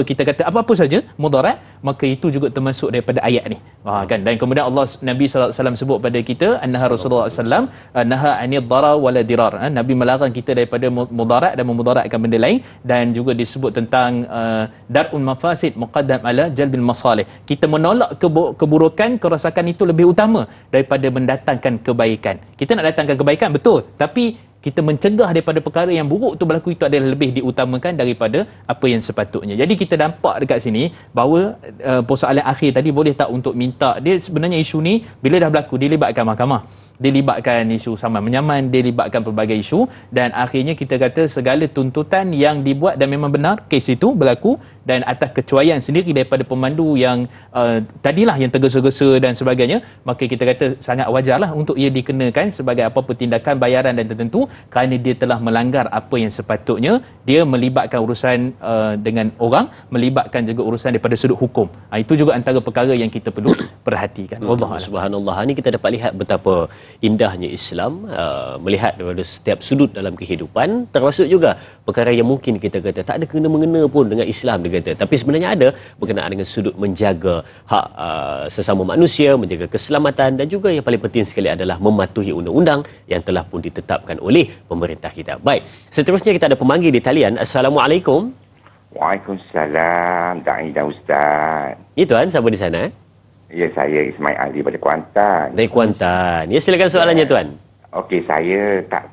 kita kata apa-apa saja mudarat, maka itu juga termasuk daripada ayat ni. Kan, dan kemudian Nabi sallallahu alaihi wasallam sebut pada kita, annaha Rasulullah sallallahu alaihi wasallam naha anid darar wala dirar. Nabi melarang kita daripada mudarat dan memudaratkan benda lain, dan juga disebut tentang dar'un mafasid muqaddam ala jalbil masalih. Kita menolak keburukan, kerosakan itu lebih utama daripada mendatangkan kebaikan. Kita nak datangkan kebaikan betul, tapi kita mencegah daripada perkara yang buruk tu berlaku, itu adalah lebih diutamakan daripada apa yang sepatutnya. Jadi kita nampak dekat sini bahawa persoalan akhir tadi boleh tak untuk minta, dia sebenarnya isu ni bila dah berlaku dia libatkan mahkamah, dia libatkan isu saman menyaman, dia libatkan pelbagai isu, dan akhirnya kita kata segala tuntutan yang dibuat dan memang benar kes itu berlaku, dan atas kecuaian sendiri daripada pemandu yang tadilah yang tergesa-gesa dan sebagainya, maka kita kata sangat wajarlah untuk ia dikenakan sebagai apa-apa tindakan bayaran dan tertentu kerana dia telah melanggar apa yang sepatutnya. Dia melibatkan urusan dengan orang, melibatkan juga urusan daripada sudut hukum. Itu juga antara perkara yang kita perlu perhatikan. Wallahu a'lam. Subhanallah, ini kita dapat lihat betapa indahnya Islam melihat daripada setiap sudut dalam kehidupan, termasuk juga perkara yang mungkin kita kata tak ada kena-mengena pun dengan Islam dia kata, tapi sebenarnya ada berkenaan dengan sudut menjaga hak sesama manusia, menjaga keselamatan, dan juga yang paling penting sekali adalah mematuhi undang-undang yang telah pun ditetapkan oleh pemerintah kita. Baik, seterusnya kita ada pemanggil di talian. Assalamualaikum. Waalaikumsalam, Da'i dan Ustaz. Ya tuan, siapa di sana? Ya, saya Ismail Ali dari Kuantan. Dari Kuantan. Ya, silakan soalannya tuan. Okey, saya tak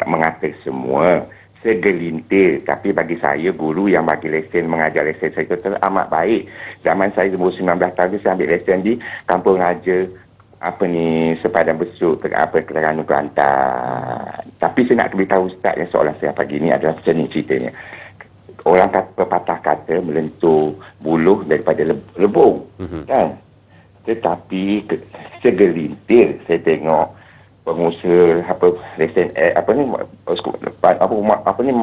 mengata semua, segelintir, tapi bagi saya guru yang bagi lesen, mengajar lesen saya itu amat baik. Zaman saya umur 19 tahun saya ambil lesen di kampung raja Sepadan Besuk, Terengganu Kelantan. Tapi saya nak beritahu Ustaz yang soalan saya pagi ini adalah macam ni ceritanya. Orang pepatah kata melentur buluh daripada lebung, kan? Tetapi segelintir saya tengok pengusaha lesen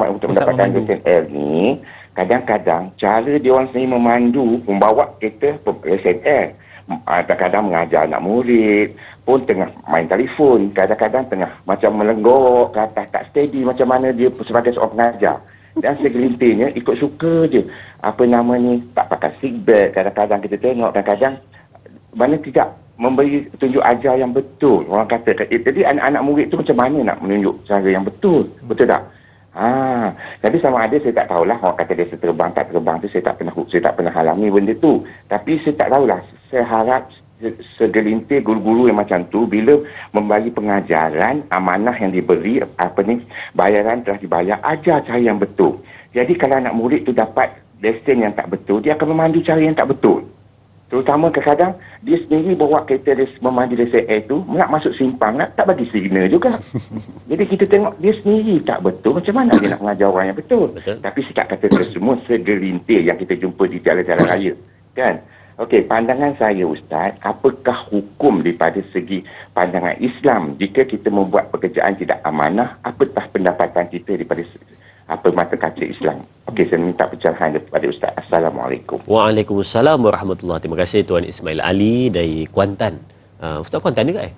untuk mendapatkan lesen L ni, kadang-kadang cara dia orang sendiri memandu membawa kereta lesen L. Kadang-kadang mengajar anak murid pun tengah main telefon, kadang-kadang tengah macam melenggok ke atas, tak steady macam mana dia sebagai seorang pengajar. Dan segelintirnya ikut suka je, tak pakai seatbelt. Kadang-kadang kita tengok, kadang-kadang mana tidak memberi tunjuk ajar yang betul. Orang kata, jadi anak-anak murid tu macam mana nak menunjuk cara yang betul, betul tak? Jadi sama ada saya tak tahulah, orang kata dia terbang tak terbang tu saya tak pernah alami benda tu. Tapi saya tak tahulah, saya harap segelintir guru-guru yang macam tu bila membagi pengajaran, amanah yang diberi, bayaran telah dibayar, ajar cara yang betul. Jadi kalau anak murid tu dapat lesen yang tak betul, dia akan memandu cara yang tak betul. Terutama kadang-kadang dia sendiri bawa kereta memandu lesen A tu, nak masuk simpang, tak bagi signal juga. Jadi kita tengok dia sendiri tak betul, macam mana dia nak mengajar orang yang betul? Tapi sikap kata semua segelintir yang kita jumpa di jalan-jalan raya, kan? Okey, pandangan saya Ustaz, apakah hukum daripada segi pandangan Islam jika kita membuat pekerjaan tidak amanah? Apakah pendapatan kita daripada mata kaca Islam? Okey, saya minta pencerahan daripada Ustaz. Assalamualaikum. Waalaikumsalam warahmatullahi. Terima kasih Tuan Ismail Ali dari Kuantan. Ustaz Kuantan juga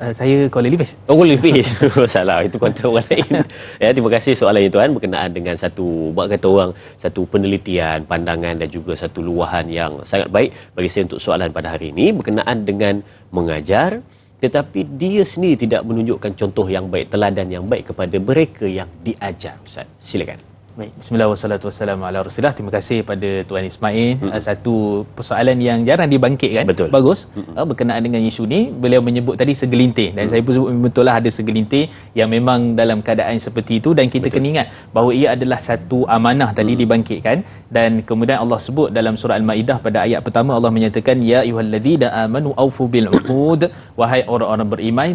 Saya Kuala Lipis. Oh, Kuala Lipis. Salah, itu Kuantan orang lain. Ya, terima kasih soalannya tuan berkenaan dengan satu penelitian, pandangan dan juga satu luahan yang sangat baik bagi saya untuk soalan pada hari ini berkenaan dengan mengajar tetapi dia sendiri tidak menunjukkan contoh yang baik, teladan yang baik kepada mereka yang diajar. Ustaz, silakan. Baik, bismillah wassalatu wassalamu ala Rasulillah. Terima kasih pada Tuan Ismail. Satu persoalan yang jarang dibangkitkan. Betul. Bagus. Berkenaan dengan isu ni, beliau menyebut tadi segelintir dan saya pun sebut betul lah ada segelintir yang memang dalam keadaan seperti itu dan kita kena ingat bahawa ia adalah satu amanah tadi dibangkitkan dan kemudian Allah sebut dalam surah Al-Maidah pada ayat pertama Allah menyatakan ya ayyuhallazina amanu aufu bil uqud, wahai orang-orang beriman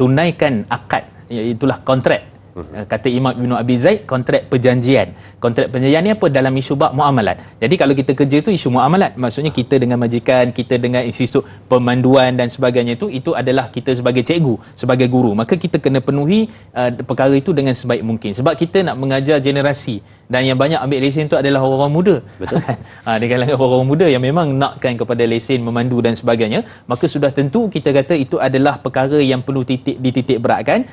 tunaikan akad, itulah kontrak. Kata Imam Ibn Abi Zaid, kontrak perjanjian. Kontrak perjanjian ni apa? Dalam isu bab muamalat. Jadi kalau kita kerja tu isu muamalat, maksudnya kita dengan majikan, kita dengan institut pemanduan dan sebagainya itu adalah kita sebagai cikgu, sebagai guru. Maka kita kena penuhi perkara itu dengan sebaik mungkin. Sebab kita nak mengajar generasi dan yang banyak ambil lesen tu adalah orang-orang muda. Betul. Di kalangan orang-orang muda yang memang nakkan kepada lesen memandu dan sebagainya, maka sudah tentu kita kata itu adalah perkara yang perlu dititik beratkan.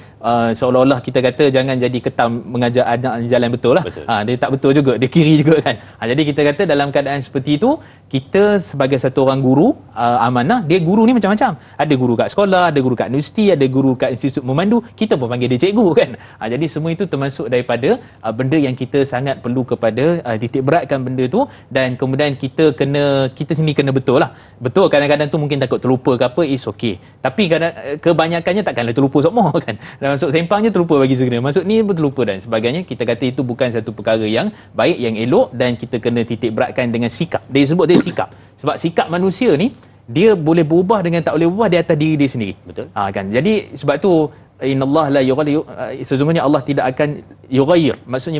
Seolah-olah kita kata jangan jadi ketam mengajar anak jalan betul lah. Dia tak betul juga, dia kiri juga kan. Jadi kita kata dalam keadaan seperti itu, kita sebagai satu orang guru amanah, dia guru ni macam-macam. Ada guru kat sekolah, ada guru kat universiti, ada guru kat institut memandu, kita pun panggil dia cikgu kan. Jadi semua itu termasuk daripada benda yang kita sangat perlu kepada titik beratkan benda tu dan kemudian kita sendiri kena betul lah. Betul kadang-kadang tu mungkin takut terlupa ke apa, is okay. Tapi kebanyakannya takkanlah terlupa semua kan. Dan masuk sempangnya terlupa bagi segera. Masuk ni pun terlupa dan sebagainya. Kita kata itu bukan satu perkara yang baik, yang elok dan kita kena titik beratkan dengan sikap. Dia sebut dia sikap. Sebab sikap manusia ni dia boleh berubah dengan tak boleh berubah di atas diri dia sendiri. Betul. Kan. Jadi sebab tu innallaha la yughayyiru, sesungguhnya Allah tidak akan yughayyir, maksudnya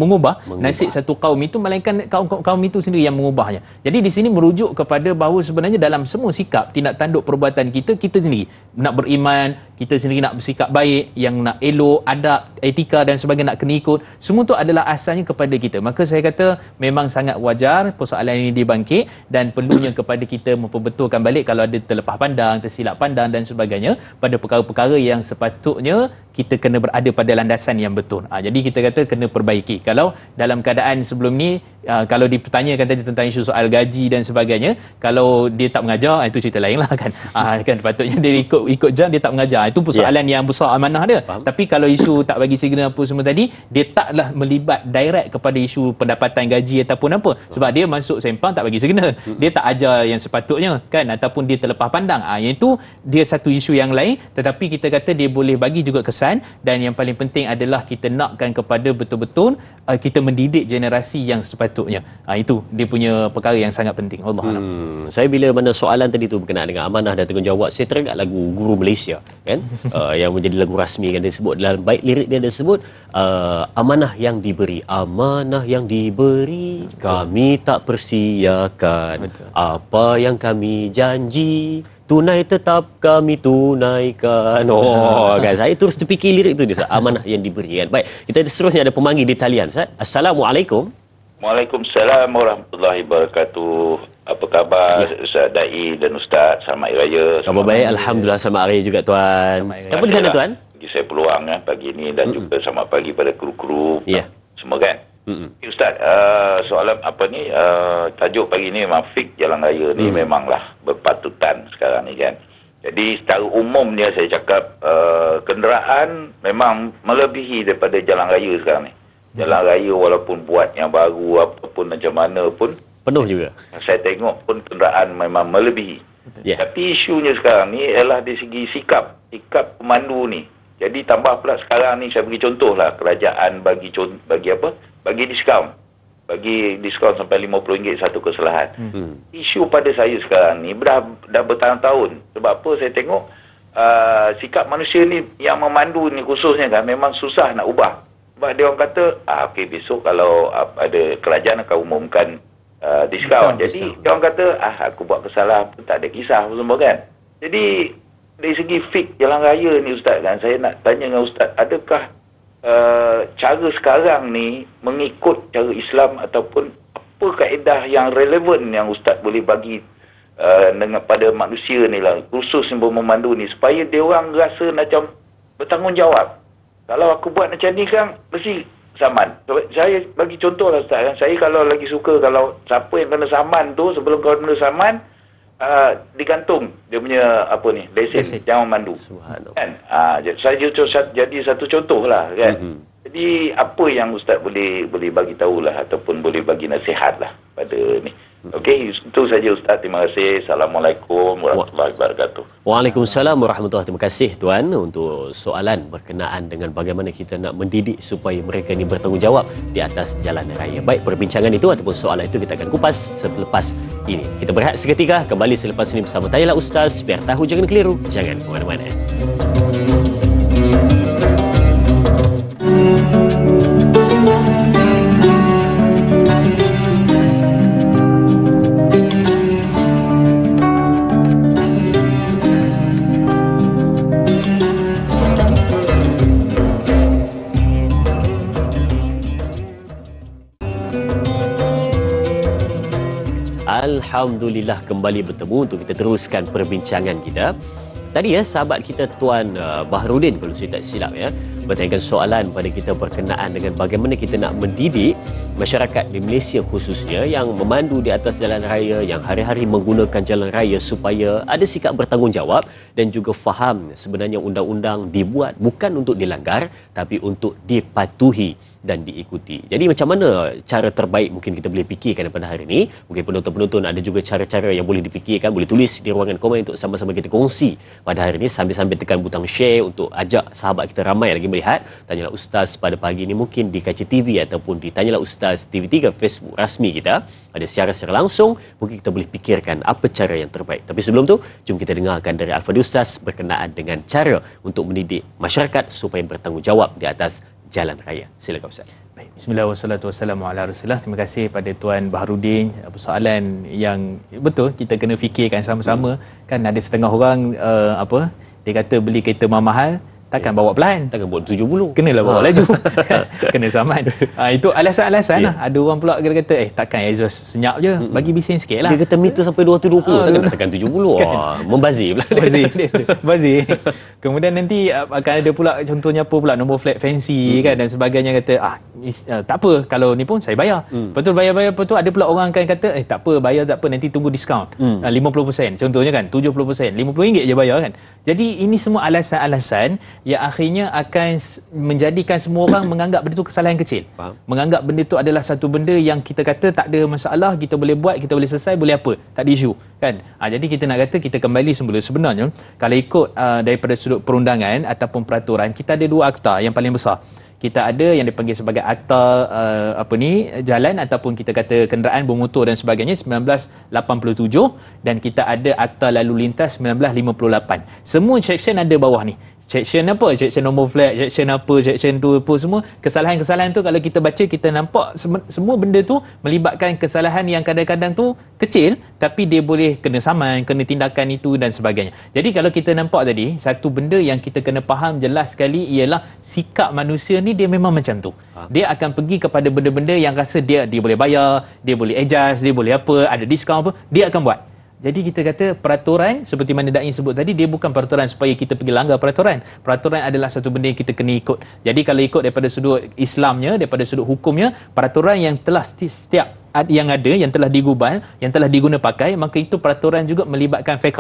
mengubah nasib satu kaum itu, melainkan kaum itu sendiri yang mengubahnya. Jadi di sini merujuk kepada bahawa sebenarnya dalam semua sikap tindak tanduk perbuatan kita sendiri nak beriman, kita sendiri nak bersikap baik, yang nak elok, adab, etika dan sebagainya nak kena ikut, semua tu adalah asalnya kepada kita. Maka saya kata memang sangat wajar persoalan ini dibangkit, dan perlunya kepada kita memperbetulkan balik kalau ada terlepas pandang, tersilap pandang dan sebagainya pada perkara-perkara yang sepatutnya kita kena berada pada landasan yang betul. Jadi kita kata kena perbaiki. Kalau dalam keadaan sebelum ni, kalau dipertanyakan tadi tentang isu soal gaji dan sebagainya, kalau dia tak mengajar, itu cerita lain lah kan. Kan patutnya dia ikut jam, dia tak mengajar. Itu persoalan yang besar amanah dia. Faham? Tapi kalau isu tak bagi signal apa semua tadi, dia taklah melibat direct kepada isu pendapatan gaji ataupun apa. Sebab dia masuk sempang tak bagi signal. Dia tak ajar yang sepatutnya kan, ataupun dia terlepas pandang. Yang itu dia satu isu yang lain, tetapi kita kata dia boleh bagi juga kesan. Dan yang paling penting adalah kita nakkan kepada betul-betul kita mendidik generasi yang sepatutnya. Itu dia punya perkara yang sangat penting. Allah alam. Saya bila mana soalan tadi tu berkenaan dengan amanah dan tanggungjawab, saya teringat lagu Guru Malaysia kan, yang menjadi lagu rasmi kan, dia sebut dalam baik lirik dia ada sebut amanah yang diberi, amanah yang diberi kami tak persiakan. Betul. Apa yang kami janji tunai tetap kami tunaikan. Kan saya terus terfikir lirik tu dia, amanah yang diberi kan. Baik, kita seterusnya ada pemanggil di talian. Ustaz, Assalamualaikum. Waalaikumsalam warahmatullahi wabarakatuh. Apa khabar Ustaz Dai dan Ustaz? Selamat Hari Raya. Khabar baik, alhamdulillah. Selamat Hari Raya juga tuan. Apa di sana tuan? Bagi saya peluang pagi ini, dan juga selamat pagi pada kru-kru semua kan. Ustaz, soalan apa ni, tajuk pagi ni memang fik jalan raya ni memanglah berpatutan sekarang ni kan. Jadi secara umum dia saya cakap kenderaan memang melebihi daripada jalan raya sekarang ni. Jalan raya walaupun buat yang baru apapun macam mana pun penuh juga. Saya tengok pun kenderaan memang melebihi. Tapi isunya sekarang ni ialah dari segi sikap pemandu ni. Jadi tambah pula sekarang ni, saya bagi contoh lah, kerajaan bagi apa? Bagi diskaun sampai RM50 satu kesalahan. Isu pada saya sekarang ni dah bertahun-tahun. Sebab apa saya tengok sikap manusia ni yang memandu ni khususnya kan memang susah nak ubah. Sebab dia orang kata okey, besok kalau ada kerajaan akan umumkan diskaun. Jadi dia orang kata aku buat kesalahan pun tak ada kisah semua kan. Jadi dari segi fik jalan raya ni Ustaz kan, saya nak tanya dengan Ustaz, adakah cara sekarang ni mengikut cara Islam ataupun apa kaedah yang relevan yang Ustaz boleh bagi pada manusia ni lah, khusus yang memandu ni, supaya dia orang rasa macam bertanggungjawab. Kalau aku buat macam ni kan mesti saman. Saya bagi contoh lah Ustaz kan, saya kalau lagi suka, kalau siapa yang kena saman tu, sebelum kau kena saman digantung dia punya apa ni, lesen jangan memandu kan. Saya jadi satu contoh lah kan. Jadi apa yang Ustaz boleh bagi tahulah ataupun boleh bagi nasihat lah pada ni. Okey, itu saja Ustaz. Terima kasih. Assalamualaikum warahmatullahi wabarakatuh. Waalaikumsalam warahmatullahi. Terima kasih tuan untuk soalan berkenaan dengan bagaimana kita nak mendidik supaya mereka ni bertanggungjawab di atas jalan raya. Baik, perbincangan itu ataupun soalan itu kita akan kupas selepas ini. Kita berehat seketika, kembali selepas ini bersama Tanyalah Ustaz. Biar tahu jangan keliru, jangan ke mana-mana. Alhamdulillah kembali bertemu untuk kita teruskan perbincangan kita. Tadi sahabat kita Tuan Baharudin, kalau saya tak silap bertanyakan soalan pada kita berkenaan dengan bagaimana kita nak mendidik masyarakat di Malaysia khususnya yang memandu di atas jalan raya, yang hari-hari menggunakan jalan raya, supaya ada sikap bertanggungjawab dan juga faham sebenarnya undang-undang dibuat bukan untuk dilanggar tapi untuk dipatuhi. dan diikuti. Jadi macam mana cara terbaik mungkin kita boleh fikirkan pada hari ini? Mungkin penonton-penonton ada juga cara-cara yang boleh dipikirkan, boleh tulis di ruangan komen untuk sama-sama kita kongsi pada hari ini, sambil-sambil tekan butang share untuk ajak sahabat kita ramai lagi melihat Tanyalah Ustaz pada pagi ini, mungkin di Kaca TV ataupun di Tanyalah Ustaz TV3 Facebook rasmi kita. Ada siaran secara langsung, mungkin kita boleh fikirkan apa cara yang terbaik. Tapi sebelum tu, jom kita dengarkan dari Al-Fadhil Ustaz berkenaan dengan cara untuk mendidik masyarakat supaya bertanggungjawab di atas jalan raya. Silakan Ustaz. Baik, bismillah wassalatu wassalamu ala Rasulillah. Terima kasih pada Tuan Baharudin. Persoalan yang betul kita kena fikirkan sama-sama. Kan ada setengah orang dia kata beli kereta mahal, takkan bawa pelan, takkan bawa 70, kenalah bawa laju. Kena saman. Itu alasan-alasan lah. Ada orang pula kata takkan exhaust senyap je, bagi bising sikit lah. Dia kata meter sampai 220, takkan nak tekan 70. Membazir pula. Bazir. Kemudian nanti akan ada pula contohnya apa pula, nombor flat fancy kan dan sebagainya, kata tak apa kalau ni pun saya bayar. Betul, bayar betul. Ada pula orang akan kata tak apa, bayar tak apa, nanti tunggu diskaun 50% contohnya kan, 70%, RM50 je bayar kan. Jadi ini semua alasan-alasan yang akhirnya akan menjadikan semua orang menganggap benda tu kesalahan kecil. Menganggap benda tu adalah satu benda yang kita kata tak ada masalah, kita boleh buat, kita boleh selesai, boleh apa, tak ada isu kan. Jadi kita nak kata, kita kembali semula, sebenarnya kalau ikut daripada sudut perundangan ataupun peraturan, kita ada dua akta yang paling besar. Kita ada yang dipanggil sebagai akta jalan ataupun kita kata kenderaan bermotor dan sebagainya 1987, dan kita ada akta lalu lintas 1958. Semua section ada bawah ni. Section apa? Section nombor flat, section apa, section tu apa, semua kesalahan-kesalahan tu kalau kita baca, kita nampak semua benda tu melibatkan kesalahan yang kadang-kadang tu kecil tapi dia boleh kena saman, kena tindakan itu dan sebagainya. Jadi kalau kita nampak tadi, satu benda yang kita kena faham jelas sekali ialah sikap manusia ni dia memang macam tu. Dia akan pergi kepada benda-benda yang rasa dia boleh bayar, dia boleh adjust, dia boleh apa, ada diskaun apa, dia akan buat. Jadi kita kata peraturan seperti mana Da'i sebut tadi, dia bukan peraturan supaya kita pergi langgar peraturan. Peraturan adalah satu benda yang kita kena ikut. Jadi kalau ikut daripada sudut Islamnya, daripada sudut hukumnya, peraturan yang telah setiap yang ada, yang telah digubal, yang telah diguna pakai, maka itu peraturan juga melibatkan fiqh.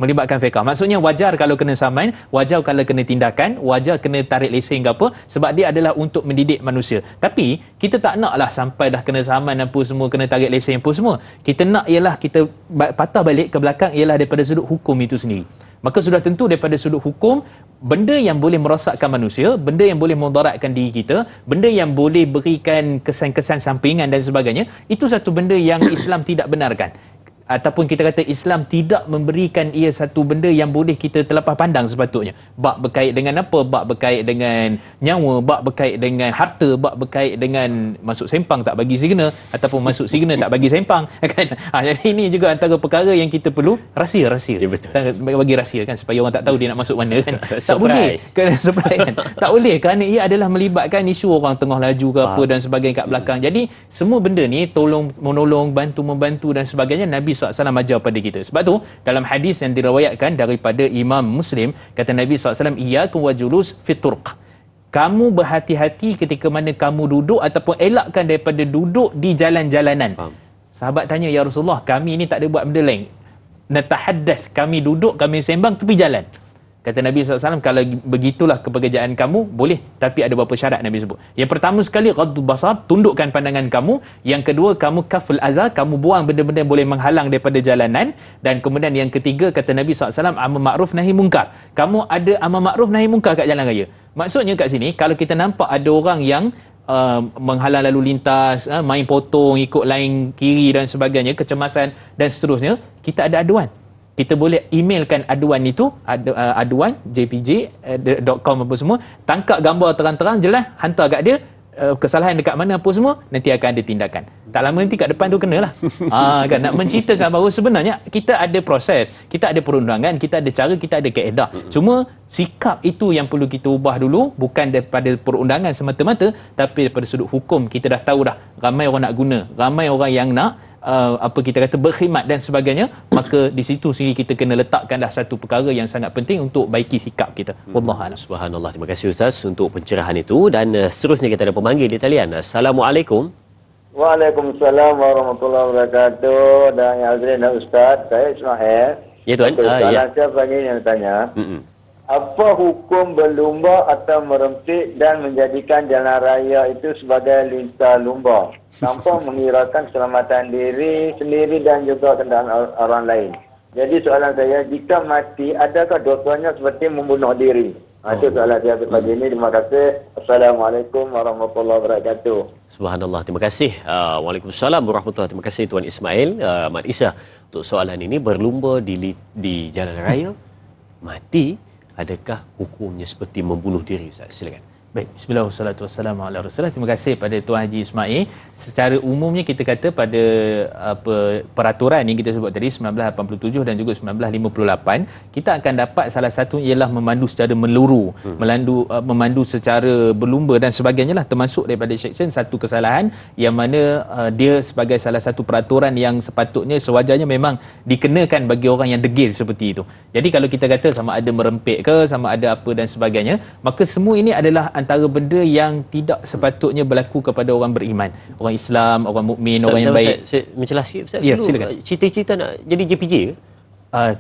Maksudnya wajar kalau kena saman, wajar kalau kena tindakan, wajar kena tarik lesen ke apa, sebab dia adalah untuk mendidik manusia. Tapi kita tak naklah sampai dah kena saman apa semua, kena tarik lesen apa semua. Kita nak ialah kita patah balik ke belakang ialah daripada sudut hukum itu sendiri. Maka sudah tentu daripada sudut hukum, benda yang boleh merosakkan manusia, benda yang boleh memudaratkan diri kita, benda yang boleh berikan kesan-kesan sampingan dan sebagainya, itu satu benda yang Islam tidak benarkan. Ataupun kita kata Islam tidak memberikan ia satu benda yang boleh kita terlepas pandang sepatutnya. Bab berkait dengan apa? Bab berkait dengan nyawa, bab berkait dengan harta, bab berkait dengan masuk sempang tak bagi signal, ataupun masuk signal tak bagi sempang kan. Jadi ini juga antara perkara yang kita perlu rahsia. Ya, betul. Bagi rahsia kan, supaya orang tak tahu dia nak masuk mana kan. Tak boleh kan, surprise kan. Tak boleh kerana ia adalah melibatkan isu orang tengah laju ke apa dan sebagainya kat belakang. Jadi semua benda ni tolong menolong, bantu membantu dan sebagainya, Nabi SAW ajar pada kita. Sebab tu dalam hadis yang diriwayatkan daripada Imam Muslim, kata Nabi SAW, iyyakum wa julus fit turq. Kamu berhati-hati ketika mana kamu duduk ataupun elakkan daripada duduk di jalan-jalanan. Sahabat tanya, ya Rasulullah, kami ni tak ada buat benda lain. Natahaddath, kami duduk, kami sembang tepi jalan. Kata Nabi SAW, kalau begitulah kepekerjaan kamu, boleh. Tapi ada beberapa syarat Nabi sebut. Yang pertama sekali, ghaddu basar, tundukkan pandangan kamu. Yang kedua, kamu kaful azar, kamu buang benda-benda yang boleh menghalang daripada jalanan. Dan kemudian yang ketiga, kata Nabi SAW, amar ma'ruf nahi munkar. Kamu ada amar ma'ruf nahi munkar kat jalan raya. Maksudnya kat sini, kalau kita nampak ada orang yang menghalang lalu lintas, main potong, ikut lain kiri dan sebagainya, kecemasan dan seterusnya, kita ada aduan. Kita boleh emailkan aduan itu, aduan jpj.com apa semua, tangkap gambar terang-terang jelas, hantar kat dia, kesalahan dekat mana apa semua, nanti akan ada tindakan. Tak lama nanti kat depan tu kenalah. Kan, nak menceritakan bahawa sebenarnya kita ada proses, kita ada perundangan, kita ada cara, kita ada kaedah. Cuma sikap itu yang perlu kita ubah dulu, bukan daripada perundangan semata-mata, tapi daripada sudut hukum. Kita dah tahu dah, ramai orang nak guna, ramai orang yang nak kita kata berkhidmat dan sebagainya, maka di situ sendiri kita kena letakkanlah satu perkara yang sangat penting untuk baiki sikap kita. Wallahualam. Subhanallah. Terima kasih Ustaz untuk pencerahan itu, dan seterusnya kita ada pemanggil di talian. Assalamualaikum. Waalaikumsalam warahmatullahi wabarakatuh. Dan Azrin dan Ustaz, saya Ismail. Ya tuan. Saya pagi yang tanya. apa hukum berlumba atau merempit dan menjadikan jalan raya itu sebagai lintas lumba tanpa menghiraukan keselamatan diri sendiri dan juga kenderaan orang lain. Jadi soalan saya, jika mati, adakah dosanya seperti membunuh diri? Itu soalan saya pagi ini. Terima kasih. Assalamualaikum warahmatullahi wabarakatuh. Subhanallah, terima kasih. Waalaikumsalam warahmatullahi wabarakatuh. Terima kasih Tuan Ismail, Mat Isa untuk soalan ini. Berlumba di jalan raya, mati, adakah hukumnya seperti membunuh diri? Ustaz, silakan. Baik, bismillahirrahmanirrahim. Terima kasih pada Tuan Haji Ismail. Secara umumnya kita kata pada peraturan yang kita sebut tadi 1987 dan juga 1958, kita akan dapat salah satu ialah memandu secara meluru, memandu secara berlumba dan sebagainya lah, termasuk daripada section satu kesalahan yang mana dia sebagai salah satu peraturan yang sepatutnya sewajarnya memang dikenakan bagi orang yang degil seperti itu. Jadi kalau kita kata sama ada merempit ke, sama ada apa dan sebagainya, maka semua ini adalah antara benda yang tidak sepatutnya berlaku kepada orang beriman, orang Islam, orang mukmin, orang yang baik. Saya mencelah sikit Ustaz. Ya, silakan. Cita-cita nak jadi JPJ ke?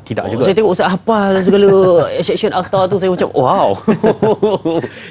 Tidak juga. Saya tengok Ustaz hafal segala section akhtar tu, saya macam wow.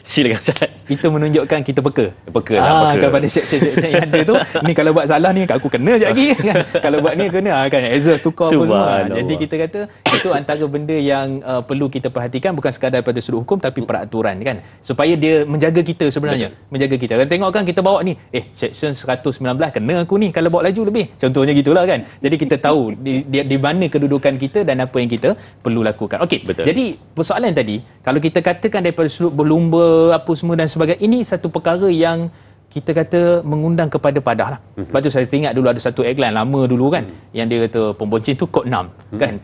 Silakan Ustaz. Itu menunjukkan kita peka. Peka lah, peka. Kepada section yang ada tu, ni kalau buat salah ni aku kena je lagi kan. Kalau buat ni kena kan exhaust tukar apa semua. Jadi kita kata itu antara benda yang perlu kita perhatikan, bukan sekadar pada sudut hukum tapi peraturan kan. Supaya dia menjaga kita sebenarnya. Betul. Menjaga kita. Kalau tengok kan kita bawa ni, section 119 kena aku ni kalau bawa laju lebih. Contohnya gitulah kan. Jadi kita tahu di mana kedudukan kita dan apa yang kita perlu lakukan. Okey. Jadi persoalan tadi, kalau kita katakan daripada sudut berlumba apa semua dan sebagainya, ini satu perkara yang kita kata mengundang kepada padah lah. Sebab tu saya ingat dulu ada satu iklan lama dulu kan, yang dia kata pembonceng tu kod 6 kan.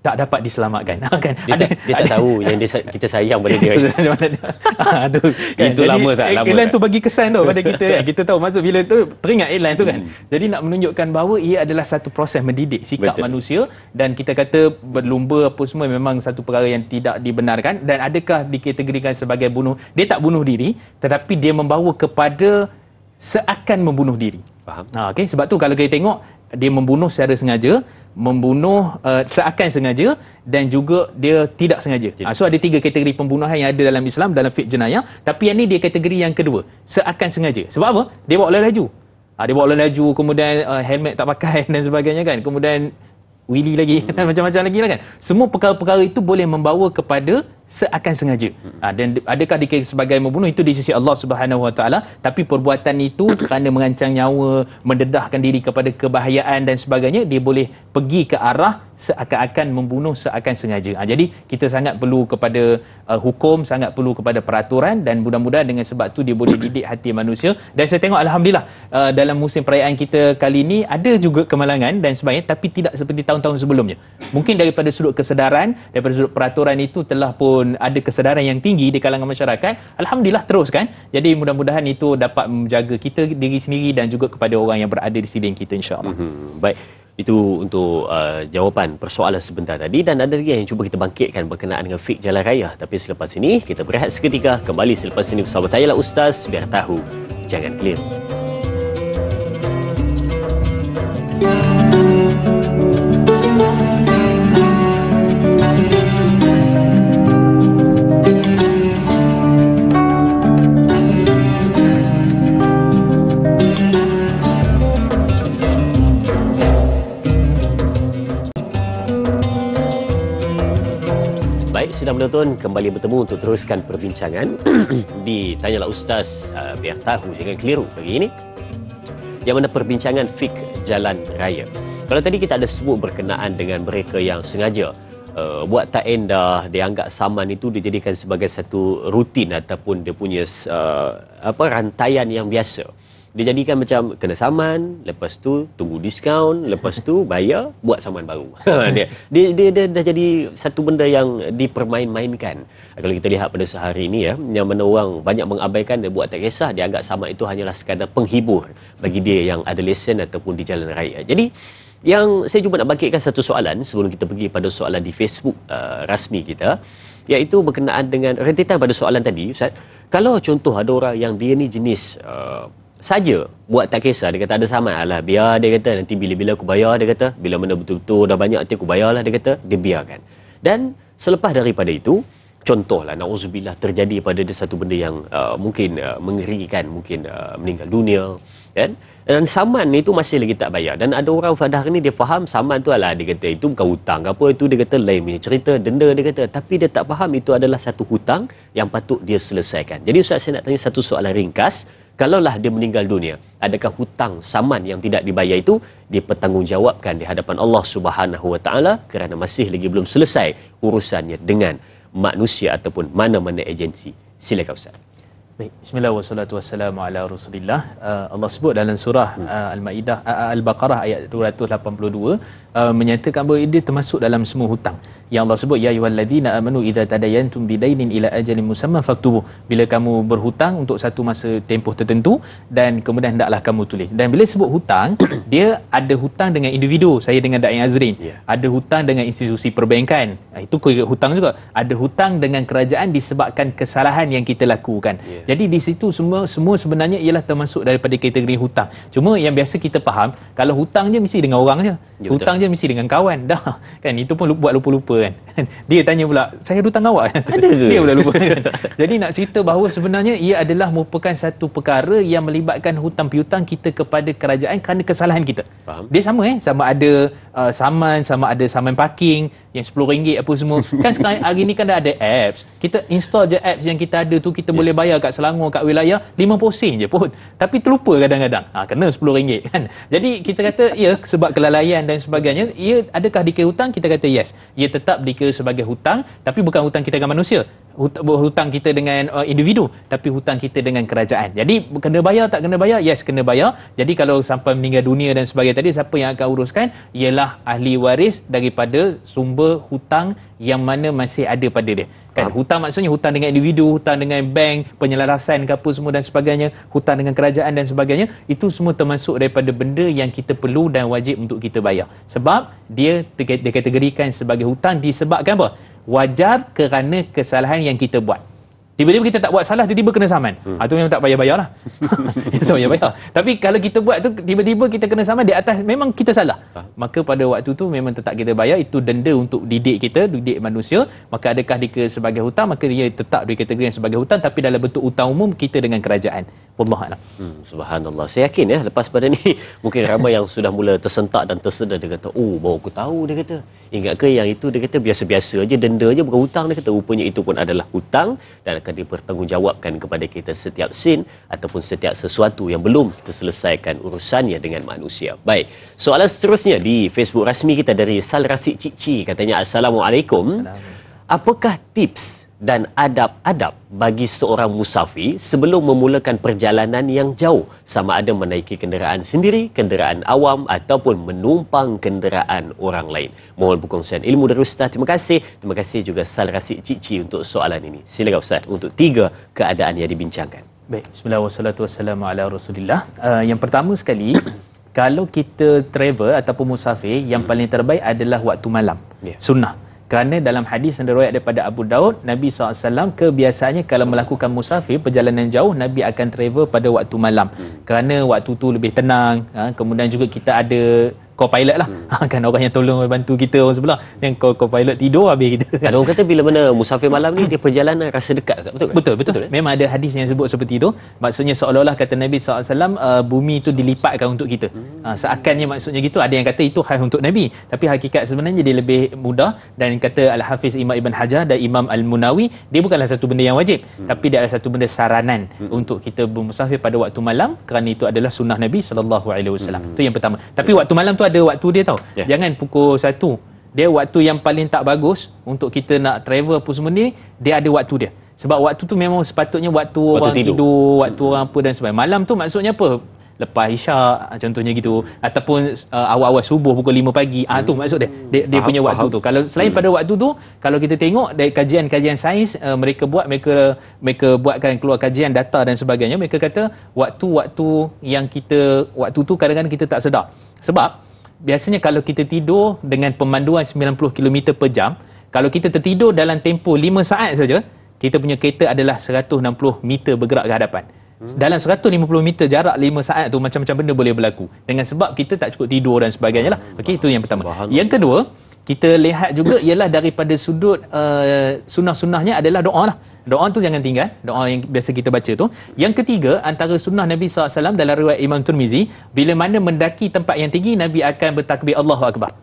Tak dapat diselamatkan kan. Dia tak tahu yang kita sayang pada dia. Tu kan. Itu lama tak lama. Iklan tu bagi kesan tu pada kita kan. Kita tahu masuk bila tu teringat iklan tu kan. Jadi nak menunjukkan bahawa ia adalah satu proses mendidik sikap manusia, dan kita kata berlumba apa semua memang satu perkara yang tidak dibenarkan. Dan adakah dikategorikan sebagai bunuh? Dia tak bunuh diri, tetapi dia membawa kepada seakan membunuh diri. Faham? Okey, sebab tu kalau kita tengok dia membunuh secara sengaja, membunuh seakan sengaja, dan juga dia tidak sengaja. So ada 3 kategori pembunuhan yang ada dalam Islam, dalam fiqh jenayah. Tapi yang ni dia kategori yang kedua, seakan sengaja. Sebab apa? Dia bawa laju. Dia bawa laju, kemudian helmet tak pakai dan sebagainya kan. Kemudian wheelie lagi dan macam-macam lagi lah kan. Semua perkara-perkara itu boleh membawa kepada seakan sengaja. Dan adakah dikira sebagai membunuh? Itu di sisi Allah Subhanahu Wa Taala. Tapi perbuatan itu kerana mengancam nyawa, mendedahkan diri kepada kebahayaan dan sebagainya, dia boleh pergi ke arah seakan-akan membunuh seakan sengaja. Jadi kita sangat perlu kepada hukum, sangat perlu kepada peraturan, dan mudah-mudahan dengan sebab tu dia boleh didik hati manusia. Dan saya tengok alhamdulillah dalam musim perayaan kita kali ini ada juga kemalangan dan sebagainya, tapi tidak seperti tahun-tahun sebelumnya. Mungkin daripada sudut kesedaran, daripada sudut peraturan itu telah pun ada kesedaran yang tinggi di kalangan masyarakat. Alhamdulillah teruskan. Jadi mudah-mudahan itu dapat menjaga kita diri sendiri dan juga kepada orang yang berada di sekeliling kita, insya-Allah. Baik. Itu untuk jawapan persoalan sebentar tadi, dan ada lagi yang cuba kita bangkitkan berkenaan dengan fiqh jalan raya. Tapi selepas ini kita berehat seketika, kembali selepas ini bersama Tayalah Ustaz, biar tahu jangan keliru. Sidang penonton kembali bertemu untuk teruskan perbincangan di Tanyalah Ustaz, biar tahu jangan keliru pagi ini, yang mana perbincangan fiqh jalan raya. Kalau tadi kita ada sebut berkenaan dengan mereka yang sengaja buat tak endah, dia anggap saman itu dijadikan sebagai satu rutin ataupun dia punya rantaian yang biasa. Dia jadikan macam kena saman, lepas tu tunggu diskaun, lepas tu bayar, buat saman baru. dia dah jadi satu benda yang dipermain-mainkan. Kalau kita lihat pada sehari ini ya, yang mana orang banyak mengabaikan, dia buat tak kisah, dia anggap saman itu hanyalah sekadar penghibur bagi dia yang ada lesen ataupun di jalan raya. Jadi yang saya cuba nak bangkitkan satu soalan sebelum kita pergi pada soalan di Facebook rasmi kita, iaitu berkenaan dengan rentetan pada soalan tadi, Ustaz. Kalau contoh ada orang yang dia ni jenis saja buat tak kisah, dia kata ada saman, alah biar, dia kata nanti bila-bila aku bayar, dia kata bila mana betul-betul dah banyak nanti aku bayarlah, dia kata dia biarkan. Dan Selepas daripada itu, contohlah nauzubillah terjadi pada dia satu benda yang mungkin mengerikan, mungkin meninggal dunia, kan? Dan saman ni tu masih lagi tak bayar. Dan ada orang pada hari ni dia faham saman tu adalah, dia kata itu bukan hutang ke apa, itu dia kata lain punya cerita, denda dia kata, tapi dia tak faham itu adalah satu hutang yang patut dia selesaikan. Jadi Ustaz, saya nak tanya satu soalan ringkas. Kalaulah dia meninggal dunia, adakah hutang saman yang tidak dibayar itu dipertanggungjawabkan di hadapan Allah Subhanahu Wa Taala kerana masih lagi belum selesai urusannya dengan manusia ataupun mana-mana agensi? Silakan Ustaz. Baik, bismillah wassalatu wassalamu ala rasulillah. Allah sebut dalam surah Al-Maidah, Al-Baqarah ayat 282 menyatakan bahawa dia termasuk dalam semua hutang. Yang Allah sebut, ya ayyuhallazina amanu idza tadayantum bidainin ila ajalin musamma faktubuh. Bila kamu berhutang untuk satu masa tempoh tertentu, dan kemudian hendaklah kamu tulis. Dan bila sebut hutang, dia ada hutang dengan individu, saya dengan Da'i Azrin. Ada hutang dengan institusi perbankan, itu kira hutang juga. Ada hutang dengan kerajaan disebabkan kesalahan yang kita lakukan. Jadi di situ semua sebenarnya ialah termasuk daripada kategori hutang. Cuma yang biasa kita faham, kalau hutang je mesti dengan orang je. Hutang je mesti dengan kawan. Dah kan, itu pun buat lupa-lupa kan. Dia tanya pula, saya ada hutang awak? Ada ke? Dia pula lupa kan. Jadi nak cerita bahawa sebenarnya ia adalah merupakan satu perkara yang melibatkan hutang piutang kita kepada kerajaan kerana kesalahan kita. Faham? Dia sama sama ada saman, sama ada saman parking yang RM10 apa semua. Kan sekarang hari ni kan dah ada apps. Kita install je apps yang kita ada tu, kita boleh bayar kat Selangor, kat wilayah 50 sen je pun. Tapi terlupa kadang-kadang. Kena RM10 kan. Jadi kita kata ya, sebab kelalaian dan sebagainya, ia adakah dikira hutang? Kita kata yes. Ia tetap dikira sebagai hutang, tapi bukan hutang kita dengan manusia. Hutang kita dengan individu, tapi hutang kita dengan kerajaan. Jadi kena bayar tak kena bayar? Yes, kena bayar. Jadi kalau sampai meninggal dunia dan sebagainya tadi, siapa yang akan uruskan? Ialah ahli waris daripada sumber hutang yang mana masih ada pada dia. Kan, hutang maksudnya hutang dengan individu, hutang dengan bank, penyelarasan ke apa semua dan sebagainya, hutang dengan kerajaan dan sebagainya, itu semua termasuk daripada benda yang kita perlu dan wajib untuk kita bayar. Sebab dia dikategorikan sebagai hutang disebabkan apa? Wajar kerana kesalahan yang kita buat. Tiba-tiba kita tak buat salah, tiba-tiba kena saman. Itu memang tak payah bayar lah. Itu tak payah bayar. Tapi kalau kita buat tu, tiba-tiba kita kena saman di atas, memang kita salah. Maka pada waktu tu memang tetap kita bayar. Itu denda untuk didik kita, didik manusia. Maka adakah dikira sebagai hutang? Maka dia tetap dikategorikan sebagai hutang, tapi dalam bentuk hutang umum kita dengan kerajaan. Wallahualam. Subhanallah. Saya yakin ya, lepas pada ni mungkin ramai yang sudah mula tersentak dan tersedar. Dia kata, oh baru aku tahu, dia kata. Ingat ke yang itu? Dia kata biasa-biasa aja, denda aja, bukan hutang. Dia kata rupanya itu pun adalah hutang dan akan dipertanggungjawabkan kepada kita setiap sen ataupun setiap sesuatu yang belum kita selesaikan urusannya dengan manusia. Baik, soalan seterusnya di Facebook rasmi kita dari Sal Rasik Cikci, katanya Assalamualaikum. Apakah tips dan adab-adab bagi seorang musafir sebelum memulakan perjalanan yang jauh, sama ada menaiki kenderaan sendiri, kenderaan awam ataupun menumpang kenderaan orang lain? Mohon perkongsian ilmu dari Ustaz. Terima kasih. Terima kasih juga Sal Rasik Cikci untuk soalan ini. Silakan Ustaz untuk 3 keadaan yang dibincangkan. Baik, bismillah wassalatu wassalamu ala rasulillah. Yang pertama sekali, kalau kita travel ataupun musafir, yang paling terbaik adalah waktu malam. Sunnah. Kerana dalam hadis yang diriwayat daripada Abu Daud, Nabi SAW kebiasaannya kalau melakukan musafir perjalanan jauh, Nabi akan travel pada waktu malam. Kerana waktu tu lebih tenang, kemudian juga kita ada co-pilot lah. Kan orang yang tolong bantu kita orang sebelah. Yang co-pilot tidur habis kita. Ada orang kata bila mana musafir malam ni dia perjalanan rasa dekat. Betul? Betul. Memang ada hadis yang sebut seperti itu. Maksudnya seolah-olah kata Nabi SAW, bumi itu dilipatkan untuk kita. Seakannya maksudnya gitu. Ada yang kata itu khas untuk Nabi. Tapi hakikat sebenarnya dia lebih mudah. Dan kata Al-Hafiz Imam Ibn Hajar dan Imam Al-Munawi, dia bukanlah satu benda yang wajib. Tapi dia adalah satu benda saranan untuk kita bermusafir pada waktu malam. Kerana itu adalah sunnah Nabi SAW. Itu yang pertama. Tapi waktu malam tu ada waktu dia tau. Jangan pukul 1. Dia waktu yang paling tak bagus untuk kita nak travel apa semua ni, dia ada waktu dia. Sebab waktu tu memang sepatutnya waktu orang tidur, waktu orang apa dan sebagainya. Malam tu maksudnya apa? Lepas Isyak contohnya gitu, ataupun awal-awal subuh pukul 5 pagi. Tu maksud dia punya waktu tu. Kalau selain pada waktu tu, kalau kita tengok dari kajian-kajian sains mereka buatkan keluar kajian data dan sebagainya, mereka kata waktu-waktu yang kita waktu tu kadang-kadang kita tak sedar. Sebab biasanya kalau kita tidur dengan pemanduan 90 km per jam, kalau kita tertidur dalam tempoh 5 saat saja, kita punya kereta adalah 160 meter bergerak ke hadapan. Dalam 150 meter jarak 5 saat tu, macam-macam benda boleh berlaku. Dengan sebab kita tak cukup tidur dan sebagainya lah. Okey, itu yang pertama. Yang kedua, kita lihat juga ialah daripada sudut sunnah-sunnahnya adalah doa lah. Doa tu jangan tinggal, doa yang biasa kita baca tu. Yang ketiga, antara sunnah Nabi SAW dalam riwayat Imam Tirmizi, bila mana mendaki tempat yang tinggi, Nabi akan bertakbir Allahu Akbar.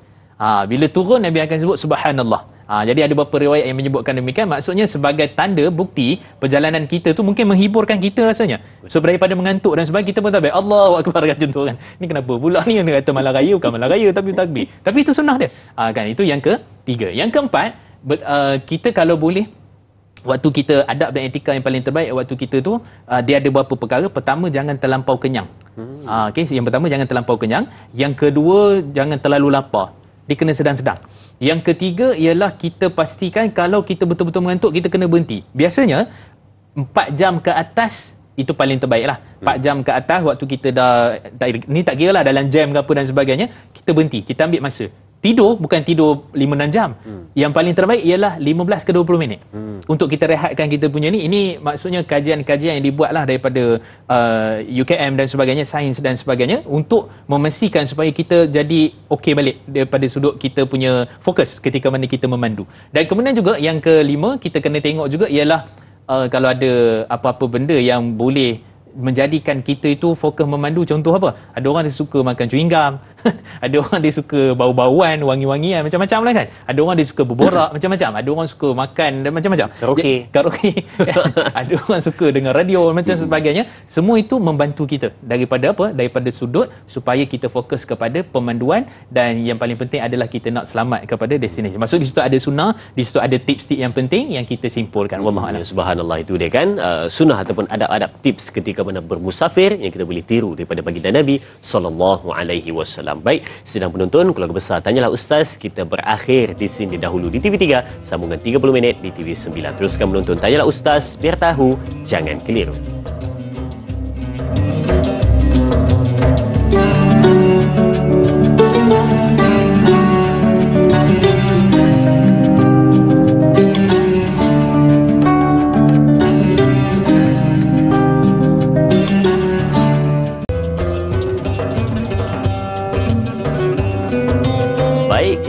Bila turun, Nabi akan sebut Subhanallah. Jadi ada beberapa riwayat yang menyebutkan demikian. Maksudnya sebagai tanda bukti perjalanan kita tu mungkin menghiburkan kita rasanya. So daripada mengantuk dan sebagainya, kita pun takbir Allahu Akbar macam tu kan. Ni kenapa pula ni yang kata malam raya, bukan malam raya tapi takbir. Tapi itu sunnah dia. Kan, itu yang ketiga. Yang keempat, kita kalau boleh, waktu kita adab dan etika yang paling terbaik waktu kita tu, dia ada beberapa perkara. Pertama, jangan terlampau kenyang. Yang pertama, jangan terlampau kenyang. Yang kedua, jangan terlalu lapar. Dia kena sedang-sedang. Yang ketiga ialah kita pastikan kalau kita betul-betul mengantuk, kita kena berhenti. Biasanya 4 jam ke atas itu paling terbaik lah. 4 jam ke atas waktu kita dah, ni tak kira lah dalam jam ke apa dan sebagainya, kita berhenti, kita ambil masa. Tidur bukan tidur 5-6 jam. Yang paling terbaik ialah 15 ke 20 minit. Untuk kita rehatkan kita punya ni. Ini maksudnya kajian-kajian yang dibuatlah daripada UKM dan sebagainya, sains dan sebagainya, untuk memastikan supaya kita jadi okey balik daripada sudut kita punya fokus ketika mana kita memandu. Dan kemudian juga yang kelima, kita kena tengok juga ialah kalau ada apa-apa benda yang boleh menjadikan kita itu fokus memandu. Contoh apa? Ada orang dia suka makan chewing gum. Ada orang dia suka bau-bauan, wangi-wangian, macam-macam lah kan. Ada orang dia suka berborak, macam-macam. Ada orang suka makan dan macam-macam. Karaoke. Ada orang suka dengar radio, macam sebagainya. Semua itu membantu kita daripada apa? Daripada sudut supaya kita fokus kepada pemanduan, dan yang paling penting adalah kita nak selamat kepada destinasi. Maksud di situ ada sunnah, di situ ada tips-tips yang penting yang kita simpulkan. Wallahualam. Subhanallah, itu dia kan sunnah ataupun adab-adab tips ketika mana bermusafir yang kita boleh tiru daripada baginda Nabi SAW. Baik, sidang penonton Keluarga Besar Tanyalah Ustaz, kita berakhir di sini dahulu di TV3, sambungan 30 minit di TV9. Teruskan menonton Tanyalah Ustaz, biar tahu, jangan keliru.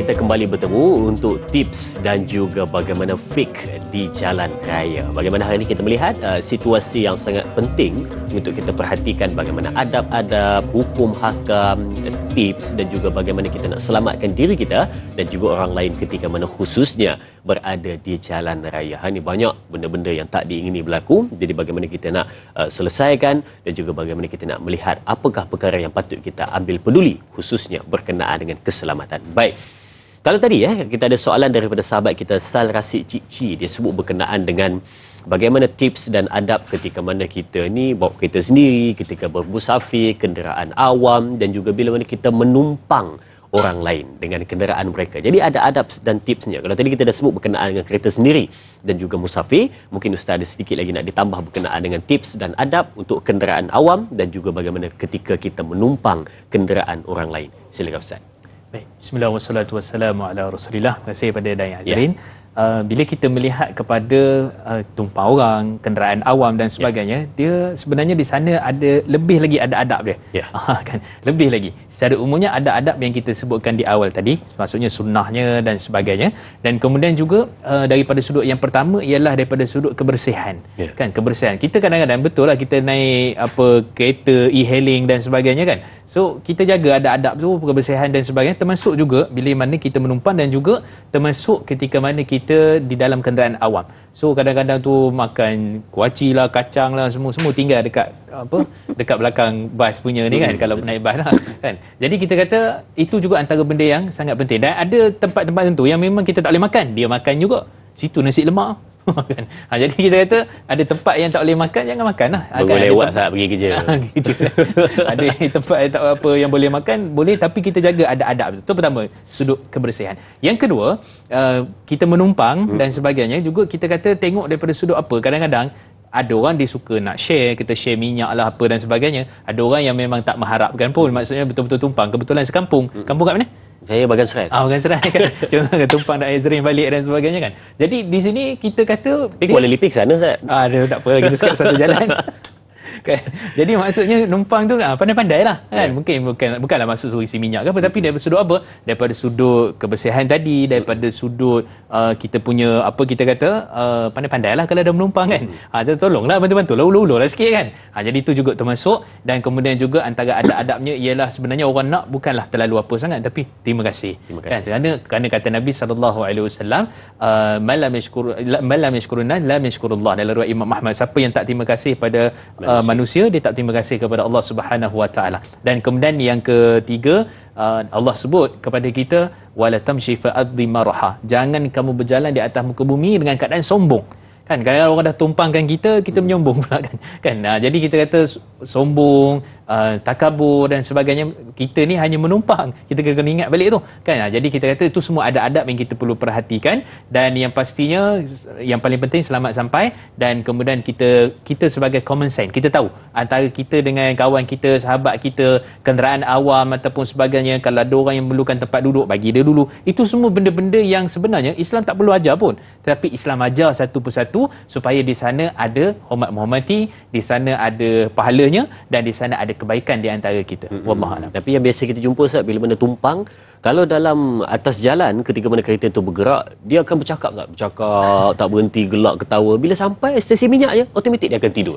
Kita kembali bertemu untuk tips dan juga bagaimana fik di jalan raya. Bagaimana hari ini kita melihat situasi yang sangat penting untuk kita perhatikan, bagaimana adab-adab, hukum hakam, tips dan juga bagaimana kita nak selamatkan diri kita dan juga orang lain ketika mana khususnya berada di jalan raya. Ini banyak benda-benda yang tak diingini berlaku. Jadi bagaimana kita nak selesaikan dan juga bagaimana kita nak melihat apakah perkara yang patut kita ambil peduli khususnya berkenaan dengan keselamatan. Baik. Kalau tadi kita ada soalan daripada sahabat kita Sal Rasid Cikci, dia sebut berkenaan dengan bagaimana tips dan adab ketika mana kita ni bawa kereta sendiri, ketika bermusafir, kenderaan awam dan juga bila mana kita menumpang orang lain dengan kenderaan mereka. Jadi ada adab dan tipsnya. Kalau tadi kita dah sebut berkenaan dengan kereta sendiri dan juga musafir, mungkin Ustaz ada sedikit lagi nak ditambah berkenaan dengan tips dan adab untuk kenderaan awam dan juga bagaimana ketika kita menumpang kenderaan orang lain. Silakan Ustaz. Baik, bismillahirrahmanirrahim. Ala Rasulillah. Terima kasih kepada dai hadirin. Bila kita melihat kepada tumpang orang, kenderaan awam dan sebagainya, dia sebenarnya di sana ada lebih lagi ada adab dia. Kan? Lebih lagi. Secara umumnya ada adab yang kita sebutkan di awal tadi, maksudnya sunnahnya dan sebagainya. Dan kemudian juga daripada sudut yang pertama ialah daripada sudut kebersihan. Kan, kebersihan. Kita kadang-kadang betul lah kita naik kereta e-hailing dan sebagainya kan. So kita jaga ada adab tu, kebersihan dan sebagainya, termasuk juga bila mana kita menumpang dan juga termasuk ketika mana kita di dalam kenderaan awam. So kadang-kadang tu makan kuaci lah, kacang lah, semua tinggal dekat dekat belakang bas punya ni kan, kalau naik bas lah kan. Jadi kita kata itu juga antara benda yang sangat penting. Dan ada tempat-tempat tertentu yang memang kita tak boleh makan, dia makan juga. Situ nasi lemak kan. Jadi kita kata ada tempat yang tak boleh makan, jangan makan lah. Boleh lewat saat pergi kerja. Ada tempat yang tak apa yang boleh makan, boleh, tapi kita jaga ada adab. Itu pertama, sudut kebersihan. Yang kedua, kita menumpang dan sebagainya juga kita kata tengok daripada sudut apa. Kadang-kadang ada orang dia suka nak share, kita share minyak lah apa dan sebagainya. Ada orang yang memang tak mengharapkan pun, maksudnya betul-betul tumpang. Kebetulan sekampung. Kampung kat mana? Saya Bagan Serai. Bagan Serai kan. Contohnya tumpang nak Ezrin balik dan sebagainya kan. Jadi di sini kita kata Kuala Lumpur ke sana Ustaz? Dia tak apa, kita sekat satu jalan. Kan? Jadi maksudnya numpang tu pandai-pandai lah kan. Bukanlah masuk suri isi minyak ke apa, tapi daripada sudut apa? Daripada sudut kebersihan tadi, daripada sudut kita punya apa kita kata pandai-pandai lah kalau dah menumpang kan. Tolonglah bantu-bantu lah, ulur-ulur lah sikit kan. Jadi itu juga termasuk. Dan kemudian juga antara adab-adabnya ialah sebenarnya orang nak bukanlah terlalu apa sangat, tapi terima kasih. Kan? Kerana kata Nabi SAW, man lam yashkurun la yashkurullah, dalam riwayat Imam Ahmad, siapa yang tak terima kasih pada manusia, dia tak terima kasih kepada Allah Subhanahu Wa Taala. Dan kemudian yang ketiga, Allah sebut kepada kita, wala tamshi fi ardi maraha, jangan kamu berjalan di atas muka bumi dengan keadaan sombong. Kan kalau orang dah tumpangkan kita menyombong pula kan. Jadi kita kata sombong, takabur dan sebagainya, kita ni hanya menumpang. Kita kena ingat balik tu kan. Jadi kita kata itu semua ada adab yang kita perlu perhatikan, dan yang pastinya yang paling penting selamat sampai. Dan kemudian kita sebagai common sense, kita tahu antara kita dengan kawan kita, sahabat kita, kenderaan awam ataupun sebagainya, kalau ada orang yang memerlukan tempat duduk, bagi dia dulu. Itu semua benda-benda yang sebenarnya Islam tak perlu ajar pun, tapi Islam ajar satu persatu supaya di sana ada hormat menghormati, di sana ada pahalanya, dan di sana ada kebaikan di antara kita. Wallahualam. Tapi yang biasa kita jumpa Ustaz, bila mana tumpang, kalau dalam atas jalan ketika mana kereta tu bergerak, dia akan bercakap tak berhenti, gelak, ketawa. Bila sampai stesen minyak je, automatik dia akan tidur.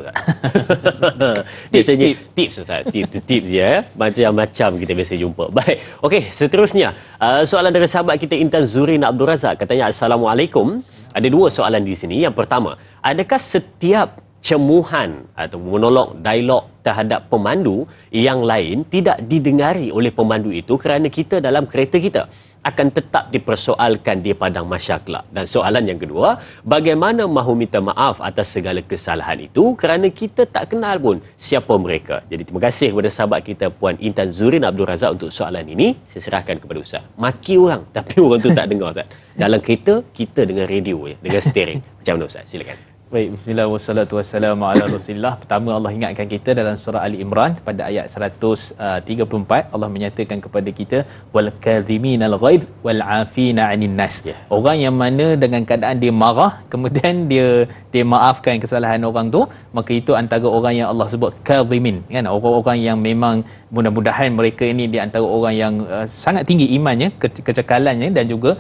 Tips Ustaz, tips ya. Macam-macam kita biasa jumpa. Baik. Okey, seterusnya soalan dari sahabat kita Intan Zurin Abdul Razak, katanya Assalamualaikum. Ada dua soalan di sini. Yang pertama, adakah setiap cemuhan atau monolog, dialog terhadap pemandu yang lain tidak didengari oleh pemandu itu kerana kita dalam kereta kita akan tetap dipersoalkan di padang mahsyar kelak? Dan soalan yang kedua, bagaimana mahu minta maaf atas segala kesalahan itu kerana kita tak kenal pun siapa mereka? Jadi terima kasih kepada sahabat kita Puan Intan Zurin Abdul Razak untuk soalan ini. Saya serahkan kepada Ustaz. Maki orang tapi orang tu tak dengar Ustaz. Dalam kereta kita dengan radio je, dengan steering. Macam mana Ustaz? Silakan. Baik, bismillah wassalatu wassalamu ala Rasulillah. Pertama, Allah ingatkan kita dalam surah Ali Imran pada ayat 134, Allah menyatakan kepada kita wal kadhiminal ghaidh wal afina 'anil nas. Orang yang mana dengan keadaan dia marah, kemudian dia maafkan kesalahan orang tu, maka itu antara orang yang Allah sebut kadhimin, kan? Orang-orang yang memang mudah-mudahan mereka ini di antara orang yang sangat tinggi imannya, kecekalannya dan juga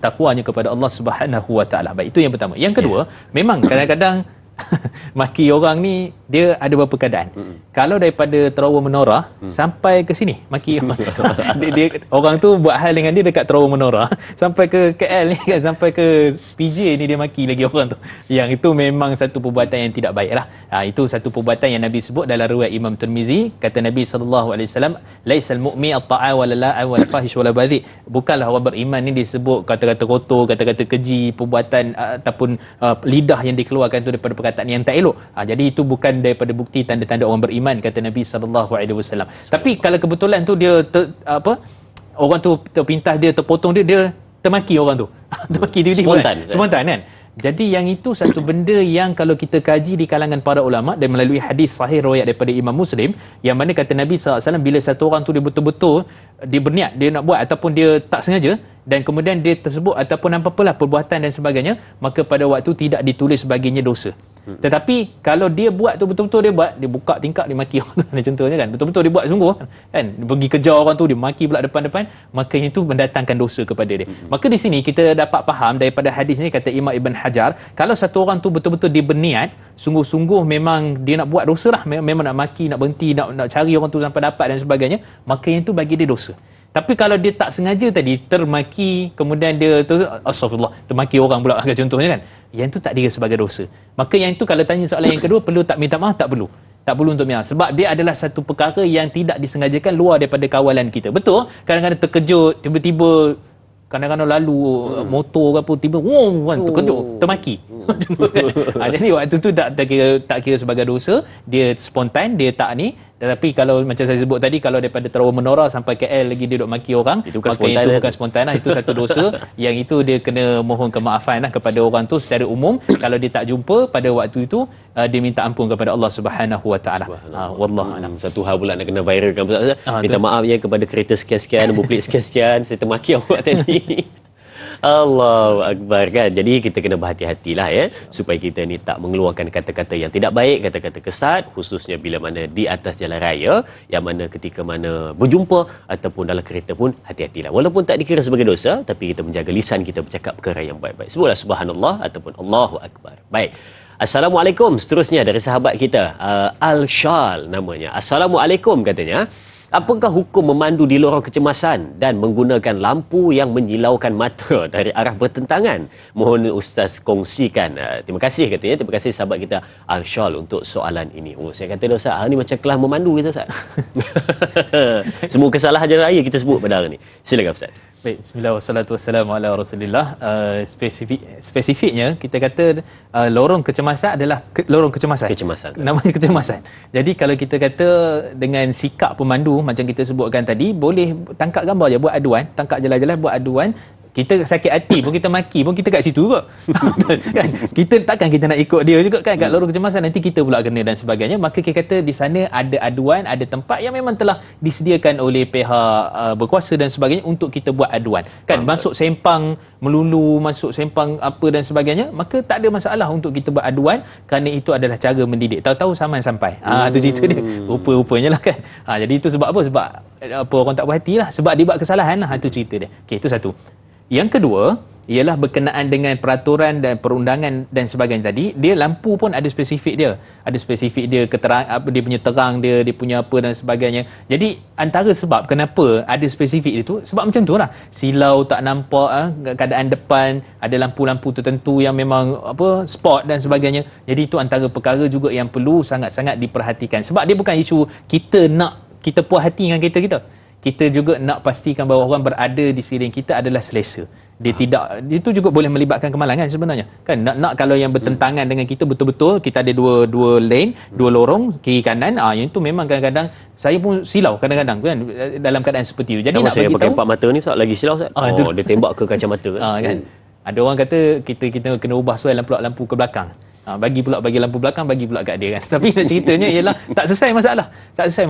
takwanya kepada Allah Subhanahu Wa Taala. Baik, itu yang pertama. Yang kedua, memang kadang-kadang maki orang ni dia ada beberapa keadaan. Kalau daripada Terawa Menora sampai ke sini maki dia orang tu buat hal dengan dia dekat Terawa Menora sampai ke KL ni kan, sampai ke PJ ni dia maki lagi orang tu. Yang itu memang satu perbuatan yang tidak baiklah. Itu satu perbuatan yang Nabi sebut dalam riwayat Imam Tirmizi, kata Nabi sallallahu alaihi wasallam, laisal mu'min at-ta'a wal la'a wal fahish wal badhi. Bukanlah orang beriman ni disebut kata-kata kotor, kata-kata keji, perbuatan ataupun lidah yang dikeluarkan tu daripada perkataan yang tak elok. Jadi itu bukan daripada bukti tanda-tanda orang beriman, kata Nabi SAW. Tapi kalau kebetulan tu dia orang tu terpintas, dia terpotong, dia termaki orang tu. Termaki tiba-tiba spontan kan. Jadi yang itu satu benda yang kalau kita kaji di kalangan para ulama dan melalui hadis sahih riwayat daripada Imam Muslim, yang mana kata Nabi SAW, bila satu orang tu dia betul-betul dia berniat dia nak buat ataupun dia tak sengaja dan kemudian dia tersebut ataupun apa-apalah perbuatan dan sebagainya, maka pada waktu tidak ditulis baginya dosa. Tetapi kalau dia buat tu betul-betul dia buat, dia buka tingkap, dia maki orang tu contohnya kan, betul-betul dia buat sungguh kan, dia pergi kejar orang tu, dia maki pula depan-depan, maka itu mendatangkan dosa kepada dia. Maka di sini kita dapat faham daripada hadis ni, kata Imam Ibn Hajar, kalau satu orang tu betul-betul dia berniat sungguh-sungguh memang dia nak buat dosa lah, memang nak maki, nak berhenti, nak cari orang tu sampai dapat dan sebagainya, maka yang tu bagi dia dosa. Tapi kalau dia tak sengaja tadi termaki, kemudian dia astagfirullah, termaki orang pula contohnya kan, yang tu tak dikira sebagai dosa. Maka yang tu kalau tanya soalan yang kedua, perlu tak minta maaf? Tak perlu. Tak perlu untuk minta maaf. Sebab dia adalah satu perkara yang tidak disengajakan, luar daripada kawalan kita. Betul, kadang-kadang terkejut, tiba-tiba kadang-kadang lalu motor ke apa, tiba terkejut, termaki. Jadi waktu tu tak kira sebagai dosa, dia spontan, dia tak ni. Tetapi kalau macam saya sebut tadi, kalau daripada Terawa Menora sampai KL lagi dia duk maki orang, itu bukan spontan, itu bukan spontan lah, itu satu dosa. Yang itu dia kena mohon kemaafan lah kepada orang tu secara umum. Kalau dia tak jumpa pada waktu itu, dia minta ampun kepada Allah Subhanahu Wa Taala. Wallahu a'lam. Satu hal pula nak kena viralkan, minta maaf ya kepada kereta sekian-sekian, buplik sekian-sekian, saya termaki awak tadi. Allahu Akbar kan. Jadi kita kena berhati-hatilah ya, supaya kita ni tak mengeluarkan kata-kata yang tidak baik, kata-kata kesat, khususnya bila mana di atas jalan raya, yang mana ketika mana berjumpa ataupun dalam kereta pun hati-hatilah. Walaupun tak dikira sebagai dosa, tapi kita menjaga lisan kita bercakap perkara yang baik-baik. Sebutlah subhanallah ataupun Allahu Akbar. Baik. Assalamualaikum. Seterusnya dari sahabat kita, Al-Shal namanya. Assalamualaikum katanya. Apakah hukum memandu di lorong kecemasan dan menggunakan lampu yang menyilaukan mata dari arah bertentangan? Mohon Ustaz kongsikan. Terima kasih katanya. Terima kasih sahabat kita Al-Shal untuk soalan ini. Oh, saya kata dah Ustaz, ni macam kelas memandu kita Ustaz. Semua kesalahan jalan raya kita sebut pada hari ni. Silakan Ustaz. Baik, bismillah wassalatu wassalamu ala rasulillah. Spesifiknya kita kata lorong kecemasan adalah lorong kecemasan. Namanya kecemasan. Jadi kalau kita kata dengan sikap pemandu macam kita sebutkan tadi, boleh tangkap gambar je, buat aduan, tangkap jalan-jalan buat aduan. Kita sakit hati pun, kita maki pun, kita kat situ juga. Kan? Kita takkan kita nak ikut dia juga kan kat lorong kecemasan, nanti kita pula kena dan sebagainya. Maka kita kata di sana ada aduan, ada tempat yang memang telah disediakan oleh pihak berkuasa dan sebagainya untuk kita buat aduan. Kan masuk sempang melulu, masuk sempang apa dan sebagainya, maka tak ada masalah untuk kita buat aduan, kerana itu adalah cara mendidik. Tahu-tahu saman sampai. Tu cerita dia. Rupa-rupanya lah kan. Jadi itu sebab apa? Sebab apa orang tak puas hati lah, sebab dia buat kesalahan lah. Itu cerita dia. Okey, itu satu. Yang kedua ialah berkenaan dengan peraturan dan perundangan dan sebagainya tadi. Dia lampu pun ada spesifik dia. Ada spesifik dia, keterang, apa dia punya terang dia punya apa dan sebagainya. Jadi antara sebab kenapa ada spesifik itu, sebab macam tu lah. Silau tak nampak keadaan depan, ada lampu-lampu tertentu yang memang apa spot dan sebagainya. Jadi itu antara perkara juga yang perlu sangat-sangat diperhatikan. Sebab dia bukan isu kita puas hati dengan kereta kita. Kita juga nak pastikan bahawa orang berada di sekeliling kita adalah selesa. Dia tidak, itu juga boleh melibatkan kemalangan sebenarnya. Kan nak kalau yang bertentangan dengan kita betul-betul kita ada dua lane, dua lorong kiri kanan, yang itu memang kadang-kadang saya pun silau kadang-kadang kan dalam keadaan seperti itu. Jadi nama nak saya bagi pakai tahu empat mata ni lagi silau Ustaz. Dia tembak ke kacamata kan. Ada orang kata kita kena ubah soal lampu ke belakang. Bagi lampu belakang, bagi pula kat dia kan. Tapi ceritanya ialah tak selesai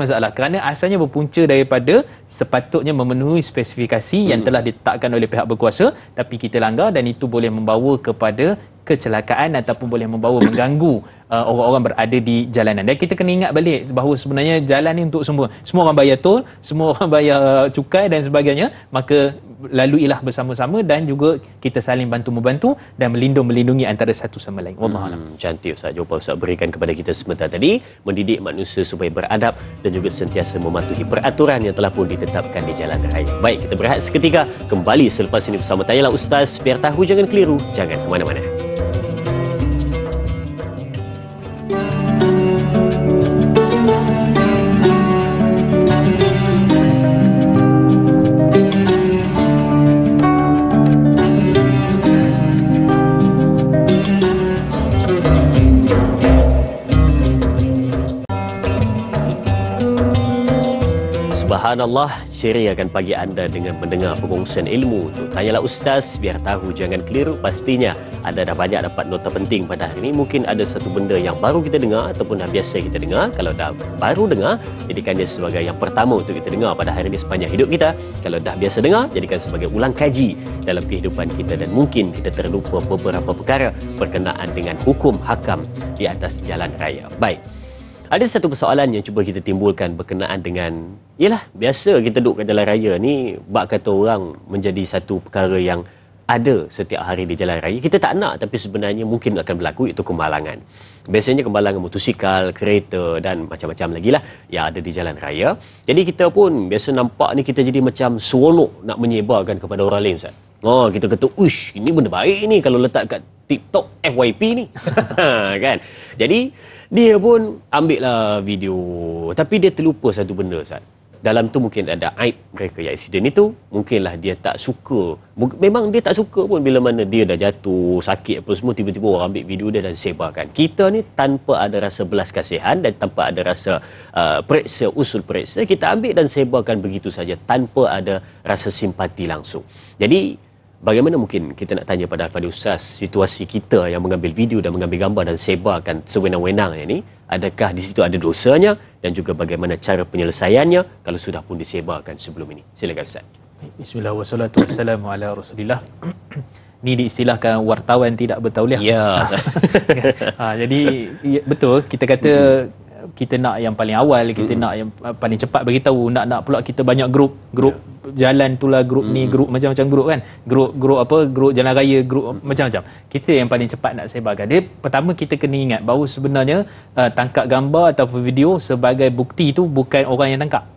masalah kerana asalnya berpunca daripada sepatutnya memenuhi spesifikasi yang telah ditetapkan oleh pihak berkuasa, tapi kita langgar dan itu boleh membawa kepada kecelakaan ataupun boleh membawa mengganggu orang-orang berada di jalanan. Dan kita kena ingat balik bahawa sebenarnya jalan ni untuk semua orang bayar tol, semua orang bayar cukai dan sebagainya, maka laluilah bersama-sama dan juga kita saling bantu-membantu dan melindungi antara satu sama lain. Wallahualam. Cantik Ustaz, jawapan Ustaz berikan kepada kita sebentar tadi, mendidik manusia supaya beradab dan juga sentiasa mematuhi peraturan yang telah pun ditetapkan di jalan raya. Baik, kita berehat seketika, kembali selepas ini bersama Tanyalah Ustaz. Biar tahu jangan keliru, jangan ke mana-mana. Subhanallah, ceriakan pagi anda dengan mendengar perkongsian ilmu tu. Tanyalah Ustaz, biar tahu jangan keliru. Pastinya anda dah banyak dapat nota penting pada hari ini. Mungkin ada satu benda yang baru kita dengar ataupun dah biasa kita dengar. Kalau dah baru dengar, jadikan dia sebagai yang pertama untuk kita dengar pada hari ini sepanjang hidup kita. Kalau dah biasa dengar, jadikan sebagai ulang kaji dalam kehidupan kita. Dan mungkin kita terlupa beberapa perkara berkenaan dengan hukum hakam di atas jalan raya. Baik. Ada satu persoalan yang cuba kita timbulkan berkenaan dengan, yalah, biasa kita duduk kat jalan raya ni, bak kata orang menjadi satu perkara yang ada setiap hari di jalan raya. Kita tak nak, tapi sebenarnya mungkin akan berlaku, iaitu kemalangan. Biasanya kemalangan motosikal, kereta dan macam-macam lagi lah yang ada di jalan raya. Jadi kita pun biasa nampak ni kita jadi macam seronok nak menyebarkan kepada orang lain Ustaz. Kita kata, uish, ini benda baik ni kalau letak kat TikTok FYP ni. Kan? Jadi dia pun ambil lah video, tapi dia terlupa satu benda Ustaz. Dalam tu mungkin ada aib mereka yang aksiden itu. Mungkinlah dia tak suka, memang dia tak suka pun bila mana dia dah jatuh, sakit apa semua, tiba-tiba orang ambil video dia dan sebarkan. Kita ni tanpa ada rasa belas kasihan dan tanpa ada rasa usul periksa, kita ambil dan sebarkan begitu saja tanpa ada rasa simpati langsung. Jadi bagaimana mungkin kita nak tanya pada Al-Fadhil Ustaz, situasi kita yang mengambil video dan mengambil gambar dan sebarkan sewenang-wenangnya ni, adakah di situ ada dosanya dan juga bagaimana cara penyelesaiannya kalau sudah pun disebarkan sebelum ini? Silakan Ustaz. Bismillah wassalatu wassalamu ala Rasulillah. Ni diistilahkan wartawan tidak bertauliah. Ya. Jadi betul kita kata kita nak yang paling awal, kita nak yang paling cepat beritahu, nak pula kita banyak grup jalan tu lah, grup ni, grup macam-macam grup kan. Grup jalan raya, grup macam-macam. Kita yang paling cepat nak sebarkan. Dia pertama kita kena ingat bahawa sebenarnya tangkap gambar atau video sebagai bukti tu bukan orang yang tangkap.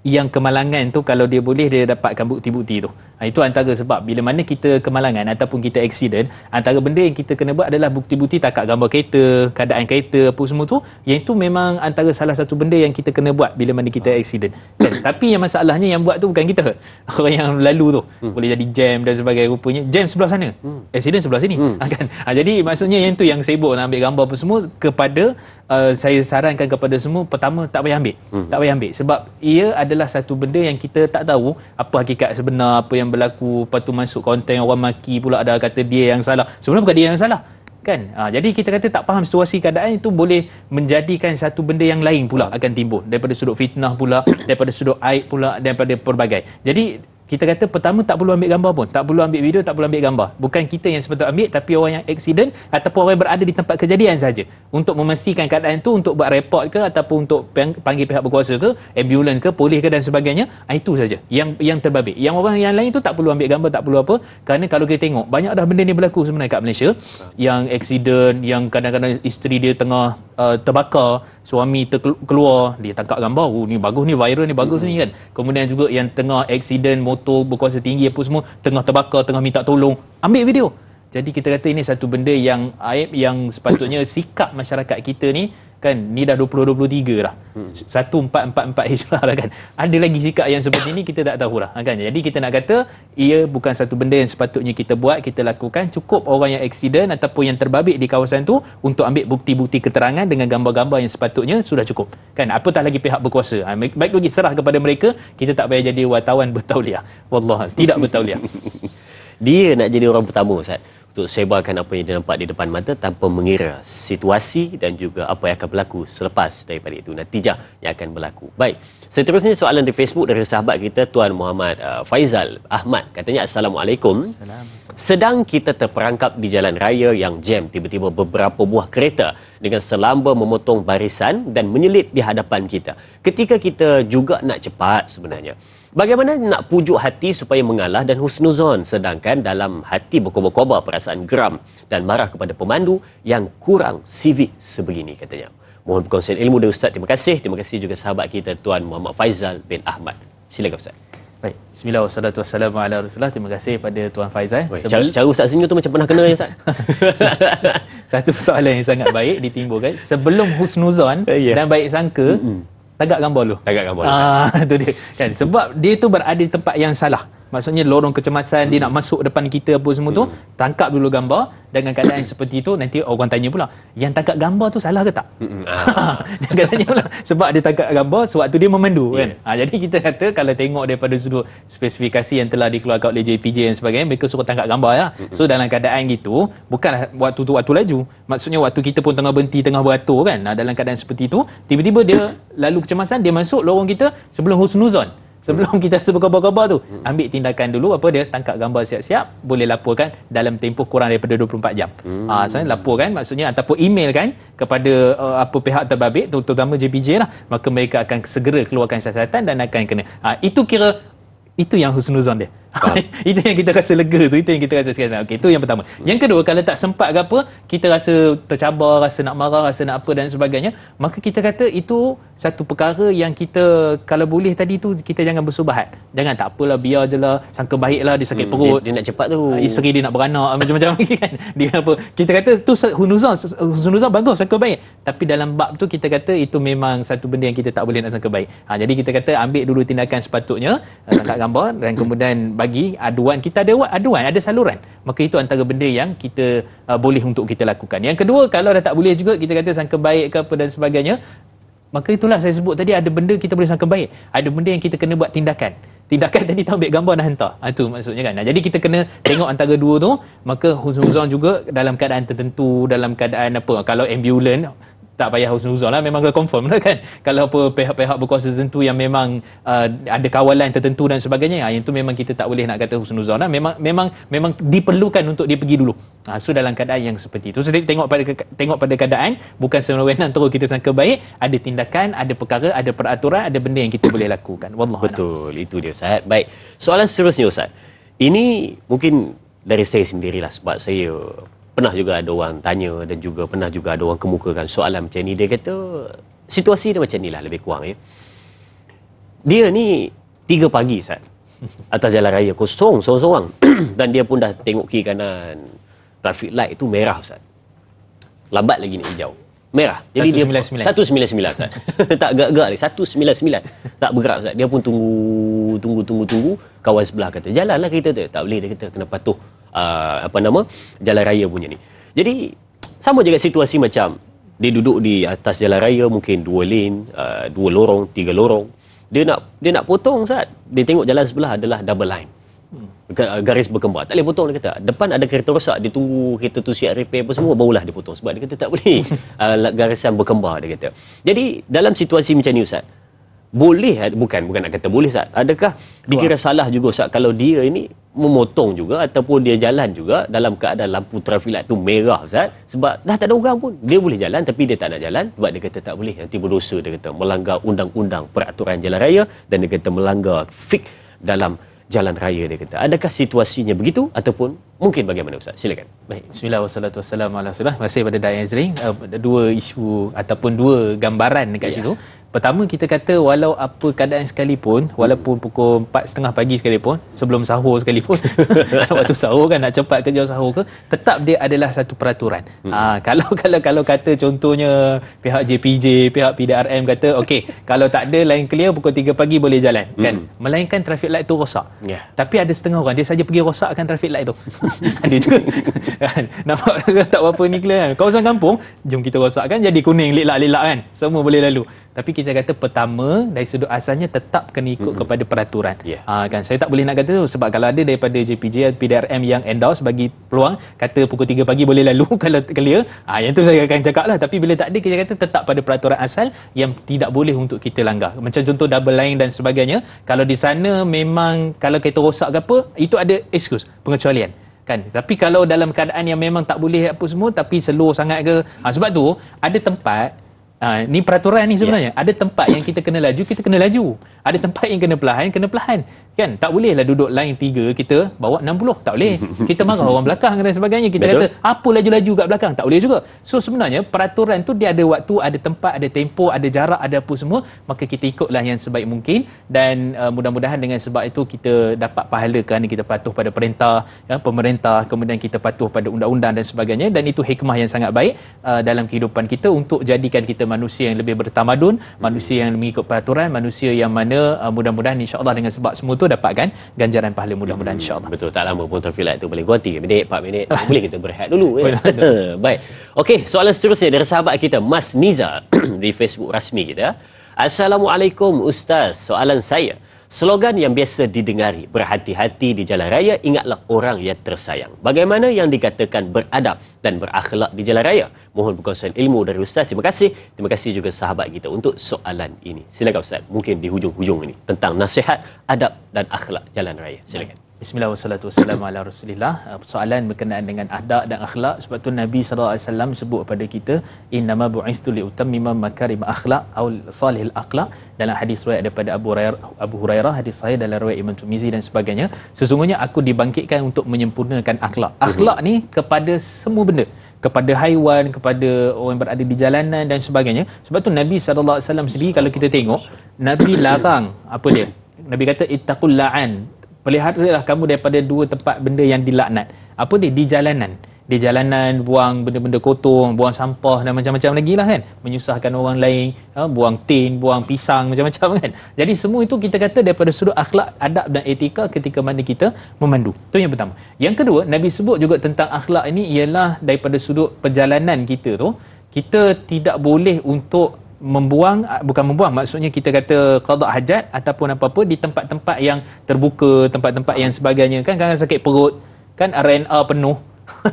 Yang kemalangan tu kalau dia boleh dia dapatkan bukti-bukti tu. Itu antara sebab bila mana kita kemalangan ataupun kita accident, antara benda yang kita kena buat adalah bukti-bukti tangkap gambar kereta, keadaan kereta apa semua tu, yang itu memang antara salah satu benda yang kita kena buat bila mana kita accident. Kan? Tapi yang masalahnya yang buat tu bukan kita. Orang yang lalu tu. Boleh jadi jam dan sebagainya, rupanya jam sebelah sana. Accident sebelah sini. Kan? Jadi maksudnya yang tu yang sibuk nak ambil gambar apa semua, kepada saya sarankan kepada semua, pertama tak payah ambil. Tak payah ambil sebab ia adalah satu benda yang kita tak tahu apa hakikat sebenar, apa yang berlaku. Lepas tu masuk konten orang maki pula, ada kata dia yang salah, sebenarnya bukan dia yang salah kan. Jadi kita kata tak faham situasi keadaan itu boleh menjadikan satu benda yang lain pula akan timbul, daripada sudut fitnah pula, daripada sudut aib pula, daripada pelbagai. Jadi kita kata pertama tak perlu ambil gambar pun, tak perlu ambil video, tak perlu ambil gambar. Bukan kita yang sepatutnya ambil, tapi orang yang accident ataupun orang yang berada di tempat kejadian saja, untuk memastikan keadaan tu, untuk buat report ke ataupun untuk panggil pihak berkuasa ke, ambulans ke, polis ke dan sebagainya. Itu saja yang terbabit. Yang orang yang lain tu tak perlu ambil gambar, tak perlu apa. Kerana kalau kita tengok banyak dah benda ni berlaku sebenarnya kat Malaysia, yang accident, yang kadang-kadang isteri dia tengah terbakar, suami keluar, dia tangkap gambar, ni bagus, ni viral, ni bagus ni kan. Kemudian juga yang tengah accident motor berkuasa tinggi apa semua, tengah terbakar, tengah minta tolong, ambil video. Jadi kita kata ini satu benda yang aib, yang sepatutnya sikap masyarakat kita ni kan, ni dah 2023 dah. 1444 Hijrah dah kan. Ada lagi sikap yang seperti ni kita tak tahu dah kan. Jadi kita nak kata ia bukan satu benda yang sepatutnya kita buat, kita lakukan. Cukup orang yang accident ataupun yang terbabit di kawasan tu untuk ambil bukti-bukti keterangan dengan gambar-gambar yang sepatutnya sudah cukup. Kan, apatah lagi pihak berkuasa. Baik lagi serah kepada mereka, kita tak payah jadi wartawan bertauliah. Wallah, tidak bertauliah. Dia nak jadi orang pertama Ustaz untuk sebarkan apa yang dia nampak di depan mata tanpa mengira situasi dan juga apa yang akan berlaku selepas daripada itu, natijah yang akan berlaku. Baik, seterusnya soalan di Facebook dari sahabat kita Tuan Muhammad Faizal Ahmad. Katanya, Assalamualaikum. Sedang kita terperangkap di jalan raya yang jam, tiba-tiba beberapa buah kereta dengan selamba memotong barisan dan menyelit di hadapan kita. Ketika kita juga nak cepat sebenarnya, bagaimana nak pujuk hati supaya mengalah dan husnuzon, sedangkan dalam hati berkobar-kobar perasaan geram dan marah kepada pemandu yang kurang sivik sebegini, katanya. Mohon perkongsian ilmu dari Ustaz. Terima kasih. Terima kasih juga sahabat kita Tuan Muhammad Faizal bin Ahmad. Silakan Ustaz. Baik, bismillah wassalatu wassalamu ala Rasulillah. Terima kasih pada Tuan Faizal. Cara Ustaz senyum tu macam pernah kena ya Ustaz. Satu soalan yang sangat baik ditimbulkan. Sebelum husnuzon dan baik sangka, tagak gambar lu. Tagak gambar. Itu dia. Kan, sebab dia tu berada di tempat yang salah. Maksudnya lorong kecemasan, dia nak masuk depan kita apa semua tu, tangkap dulu gambar. Dengan keadaan seperti itu, nanti orang tanya pula, yang tangkap gambar tu salah ke tak? Dia akan tanya pula. Sebab dia tangkap gambar sewaktu dia memandu kan. Jadi kita kata kalau tengok daripada sudut spesifikasi yang telah dikeluarkan oleh JPJ dan sebagainya, mereka suruh tangkap gambar ya. So dalam keadaan gitu, bukanlah waktu tu waktu laju. Maksudnya waktu kita pun tengah berhenti, tengah beratur kan. Dalam keadaan seperti itu, tiba-tiba dia lalu kecemasan, dia masuk lorong kita sebelum husnuzon. Sebelum kita berkhabar-khabar tu, ambil tindakan dulu. Apa dia? Tangkap gambar siap-siap, boleh laporkan dalam tempoh kurang daripada 24 jam. Saya laporkan maksudnya ataupun email kan kepada apa pihak terbabit, terutama JPJ lah, maka mereka akan segera keluarkan siasatan dan akan kena. Itu kira itu yang husnuzon dia. Itu yang kita rasa lega tu, itu yang kita rasa sekarang. Okey, itu yang pertama. Yang kedua, kalau tak sempat ke apa, kita rasa tercabar, rasa nak marah, rasa nak apa dan sebagainya, maka kita kata itu satu perkara yang kita kalau boleh tadi tu kita jangan bersubahat. Jangan tak apalah, biar je lah, sangka baiklah, dia sakit perut, dia nak cepat tu, isteri dia nak beranak macam-macam lagi kan. Dia apa? Kita kata tu husnuzon bagus, sangka baik. Tapi dalam bab tu kita kata itu memang satu benda yang kita tak boleh nak sangka baik. Jadi kita kata ambil dulu tindakan sepatutnya, tangkap gambar dan kemudian bagi aduan. Kita ada aduan, ada saluran, maka itu antara benda yang kita boleh untuk kita lakukan. Yang kedua, kalau dah tak boleh juga kita kata sangka baik ke apa dan sebagainya, maka itulah saya sebut tadi, ada benda kita boleh sangka baik, ada benda yang kita kena buat tindakan tadi tu ambil gambar dan hantar. Itu maksudnya kan. Jadi kita kena tengok antara dua tu, maka husnuzon juga dalam keadaan tertentu, dalam keadaan apa, kalau ambulans tak payah husnuzon lah, memang dah confirm lah kan. Kalau apa pihak-pihak berkuasa tertentu yang memang ada kawalan tertentu dan sebagainya, yang tu memang kita tak boleh nak kata husnuzon lah. Memang diperlukan untuk dia pergi dulu. So dalam keadaan yang seperti itu, so tengok pada keadaan, bukan sewenang-wenang terus kita sangka baik. Ada tindakan, ada perkara, ada peraturan, ada benda yang kita boleh lakukan. Wallahu a'lam. Betul, itu dia Ustaz. Baik, soalan seterusnya Ustaz. Ini mungkin dari saya sendirilah, sebab saya pernah juga ada orang tanya dan juga pernah juga ada orang kemukakan soalan macam ni. Dia kata situasi dia macam ni lah lebih kurang ya. Dia ni 3 pagi Ustaz, atas jalan raya kosong seorang-seorang dan dia pun dah tengok kiri kanan, traffic light tu merah Ustaz, lambat lagi ni hijau, merah. Jadi 199. dia 199 Ustaz. Tak gerak-gerak ni, 199 tak bergerak Ustaz. Dia pun tunggu. Kawan sebelah kata jalanlah kita tu. Tak boleh, dia kata kena patuh jalan raya punya ni. Jadi sama juga situasi macam dia duduk di atas jalan raya, mungkin 2 lane, 2 lorong, 3 lorong. Dia nak potong Ustaz. Dia tengok jalan sebelah adalah double line, garis berkembar. Tak boleh potong, dia kata. Depan ada kereta rosak, dia tunggu kereta tu siap repair apa semua, barulah dia potong. Sebab dia kata tak boleh garisan berkembar, dia kata. Jadi dalam situasi macam ni Ustaz, boleh, bukan nak kata boleh Ustaz, adakah dikira salah juga Ustaz kalau dia ini memotong juga ataupun dia jalan juga dalam keadaan lampu traffic light tu merah Ustaz, sebab dah tak ada orang pun, dia boleh jalan tapi dia tak nak jalan sebab dia kata tak boleh, nanti berdosa, dia kata melanggar undang-undang peraturan jalan raya dan dia kata melanggar fik dalam jalan raya, dia kata. Adakah situasinya begitu ataupun mungkin bagaimana Ustaz? Silakan. Baik, bismillah wassalatu wassalamu ala rasulillah. Terima kasih pada Da'i Azri. Dua isu ataupun 2 gambaran dekat situ. Pertama, kita kata walau apa keadaan sekalipun, walaupun pukul 4.30 pagi sekalipun, sebelum sahur sekalipun, waktu sahur kan nak cepat kerja sahur ke, tetap dia adalah satu peraturan. Kalau kata contohnya pihak JPJ, pihak PDRM kata okey, kalau tak ada line clear pukul 3 pagi boleh jalan kan, melainkan traffic light tu rosak. Tapi ada setengah orang dia saja pergi rosakkan traffic light tu. Ada juga kan, nampak tak berapa ni clear kan. Kawasan kampung, jom kita rosakkan jadi kuning lelak-lelak kan, semua boleh lalu. Tapi kita kata pertama dari sudut asalnya tetap kena ikut kepada peraturan. Kan saya tak boleh nak kata tu, sebab kalau ada daripada JPJ, PDRM yang endorse bagi peluang kata pukul 3 pagi boleh lalu kalau clear, yang tu saya akan cakap lah. Tapi bila tak ada, kita kata tetap pada peraturan asal yang tidak boleh untuk kita langgar. Macam contoh double line dan sebagainya, kalau di sana memang kalau kereta rosak ke apa, itu ada excuse, pengecualian kan. Tapi kalau dalam keadaan yang memang tak boleh apa semua tapi slow sangat ke, sebab tu ada tempat, ni peraturan ni sebenarnya. Ada tempat yang kita kena laju, kita kena laju. Ada tempat yang kena perlahan kan. Tak bolehlah duduk line 3 kita bawa 60, tak boleh. Kita marah orang belakang dan sebagainya. Kita kata apa laju-laju kat belakang, tak boleh juga. So sebenarnya peraturan tu dia ada waktu, ada tempat, ada tempoh, ada jarak, ada apa semua. Maka kita ikutlah yang sebaik mungkin dan mudah-mudahan dengan sebab itu kita dapat pahala kerana kita patuh pada perintah pemerintah, kemudian kita patuh pada undang-undang dan sebagainya, dan itu hikmah yang sangat baik dalam kehidupan kita untuk jadikan kita manusia yang lebih bertamadun, manusia yang mengikut peraturan, manusia yang mana mudah-mudahan insya-Allah dengan sebab semua tu dapatkan ganjaran pahala mudah-mudahan insya-Allah. Betul, tak lama pun traffic light tu boleh gua 3 minit, 4 minit. Boleh kita berehat dulu ya. Baik. Okey, soalan seterusnya dari sahabat kita Mas Niza di Facebook rasmi kita. Assalamualaikum Ustaz. Soalan saya, slogan yang biasa didengari, berhati-hati di jalan raya, ingatlah orang yang tersayang. Bagaimana yang dikatakan beradab dan berakhlak di jalan raya? Mohon perkongsian ilmu dari Ustaz. Terima kasih. Terima kasih juga sahabat kita untuk soalan ini. Silakan Ustaz. Mungkin di hujung-hujung ini tentang nasihat adab dan akhlak jalan raya. Silakan. Bismillah wassalatu wassalamu ala rasulillah. Soalan berkenaan dengan adab dan akhlak, sebab tu Nabi SAW sebut kepada kita, innama bu'ithtu liutammima makarim akhlak atau salihil akhlak, dalam hadis riwayat daripada Abu Hurairah, hadis sahih dalam riwayat Imam Tirmizi dan sebagainya. Sesungguhnya aku dibangkitkan untuk menyempurnakan akhlak. Akhlak ni kepada semua benda, kepada haiwan, kepada orang yang berada di jalanan dan sebagainya. Sebab tu Nabi SAW sendiri kalau kita tengok, Nabi larang apa dia? Nabi kata ittaqul la'an. Peliharalah kamu daripada 2 tempat benda yang dilaknat. Apa dia? Di jalanan. Di jalanan buang benda-benda kotor, buang sampah dan macam-macam lagi lah kan. Menyusahkan orang lain, buang tin, buang pisang, macam-macam kan. Jadi semua itu kita kata daripada sudut akhlak, adab dan etika ketika mana kita memandu. Itu yang pertama. Yang kedua, Nabi sebut juga tentang akhlak ini ialah daripada sudut perjalanan kita tu, kita tidak boleh untuk bukan membuang, maksudnya kita kata qada hajat ataupun apa-apa di tempat-tempat yang terbuka, tempat-tempat yang sebagainya kan, kadang sakit perut kan, RNA penuh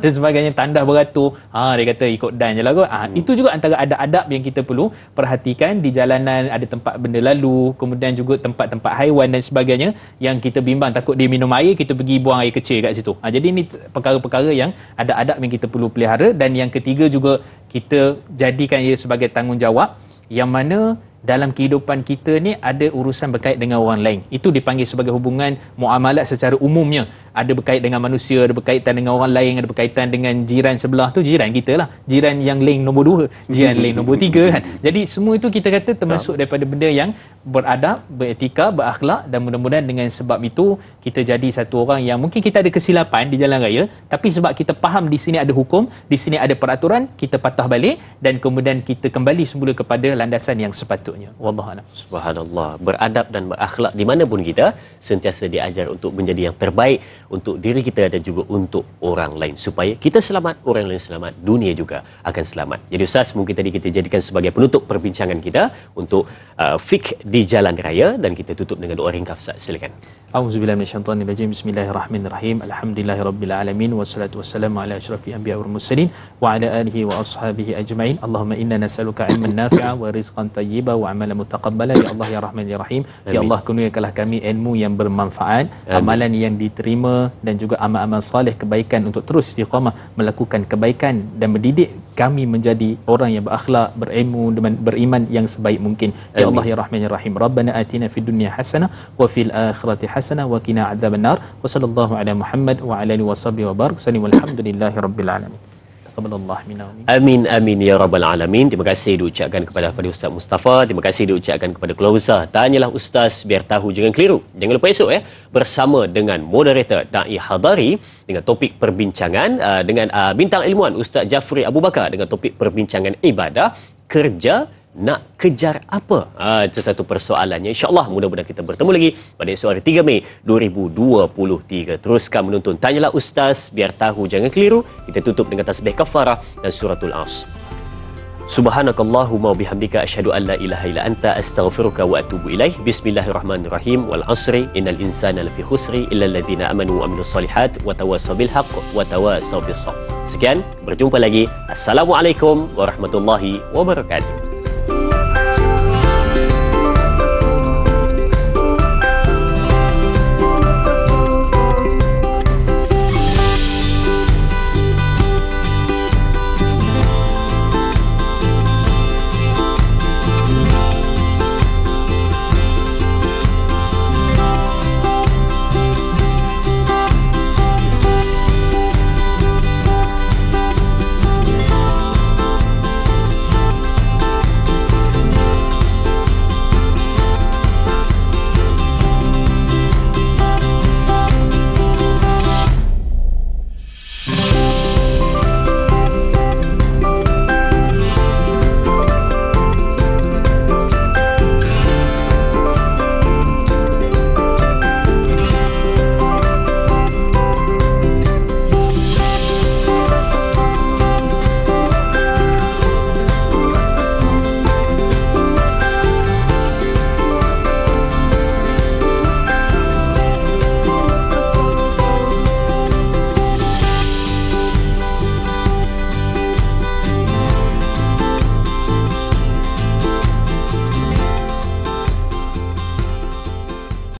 dan sebagainya, tandas beratur, dia kata ikut dan je lah kot. Itu juga antara adab-adab yang kita perlu perhatikan di jalanan. Ada tempat benda lalu, kemudian juga tempat-tempat haiwan dan sebagainya yang kita bimbang takut dia minum air, kita pergi buang air kecil kat situ. Jadi ini perkara-perkara yang ada adab yang kita perlu pelihara. Dan yang ketiga juga, kita jadikan ia sebagai tanggungjawab, yang mana dalam kehidupan kita ni ada urusan berkait dengan orang lain. Itu dipanggil sebagai hubungan muamalat secara umumnya. Ada berkait dengan manusia, ada berkaitan dengan orang lain, ada berkaitan dengan jiran sebelah tu, jiran kita lah. Jiran yang link nombor 2, jiran link nombor 3 kan. Jadi semua itu kita kata termasuk daripada benda yang beradab, beretika, berakhlak, dan mudah-mudahan dengan sebab itu kita jadi satu orang yang mungkin kita ada kesilapan di jalan raya, tapi sebab kita faham di sini ada hukum, di sini ada peraturan, kita patah balik dan kemudian kita kembali semula kepada landasan yang sepatutnya. Wallahu a'lam. Subhanallah, beradab dan berakhlak di mana pun kita sentiasa diajar untuk menjadi yang terbaik untuk diri kita dan juga untuk orang lain, supaya kita selamat, orang lain selamat, dunia juga akan selamat. Jadi Ustaz, mungkin tadi kita jadikan sebagai penutup perbincangan kita untuk fiqh di jalan raya, dan kita tutup dengan doa ringkas. Ustaz, silakan. A'udzubillahi minasyaitonirrajim. Bismillahirrahmanirrahim. Alhamdulillahirabbil alamin, wassalatu wassalamu ala asyrafil anbiya'i wal mursalin wa ala alihi wa ashabihi ajma'in. Allahumma inna nas'aluka ilman nafi'a wa rizqan thayyiban wa amalan mutaqabbala. Ya Allah ya Rahman ya Rahim. Ya Allah, kurniakanlah kami ilmu yang bermanfaat, amalan yang diterima, dan juga amal-amal soleh kebaikan untuk terus istiqamah melakukan kebaikan, dan mendidik kami menjadi orang yang berakhlak, berilmu dan beriman yang sebaik mungkin. Ya Allah ya Rahman ya Rahim. Rabbana atina fid dunya hasanah wa fil akhirati hasanah wa qina adzabannar. Wa sallallahu ala Muhammad wa ala alihi washabihi wa barak. Walhamdulillahi rabbil alamin. Amin amin ya rabbal alamin. Terima kasih diucapkan kepada Fadil Ustaz Mustafa. Terima kasih diucapkan kepada keluarga Tanyalah Ustaz, biar tahu jangan keliru. Jangan lupa esok bersama dengan moderator Da'i Hadari dengan topik perbincangan dengan bintang ilmuwan Ustaz Jafri Abu Bakar dengan topik perbincangan ibadah. Kerja nak kejar apa? Itu satu persoalannya. InsyaAllah mudah-mudahan kita bertemu lagi pada esok hari 3 Mei 2023. Teruskan menonton Tanyalah Ustaz, biar tahu jangan keliru. Kita tutup dengan tasbih kafarah dan suratul As. Subhanakallahumma wa bihamdika asyhadu an la ilaha illa anta astaghfiruka wa atubu ilaih. Bismillahirrahmanirrahim. Wal 'asri innal insana lafi khusri illa alladhina amanu wa amilus solihat wa tawassaw bil haqq wa tawassaw bis sabr. Sekian, berjumpa lagi. Assalamualaikum warahmatullahi wabarakatuh.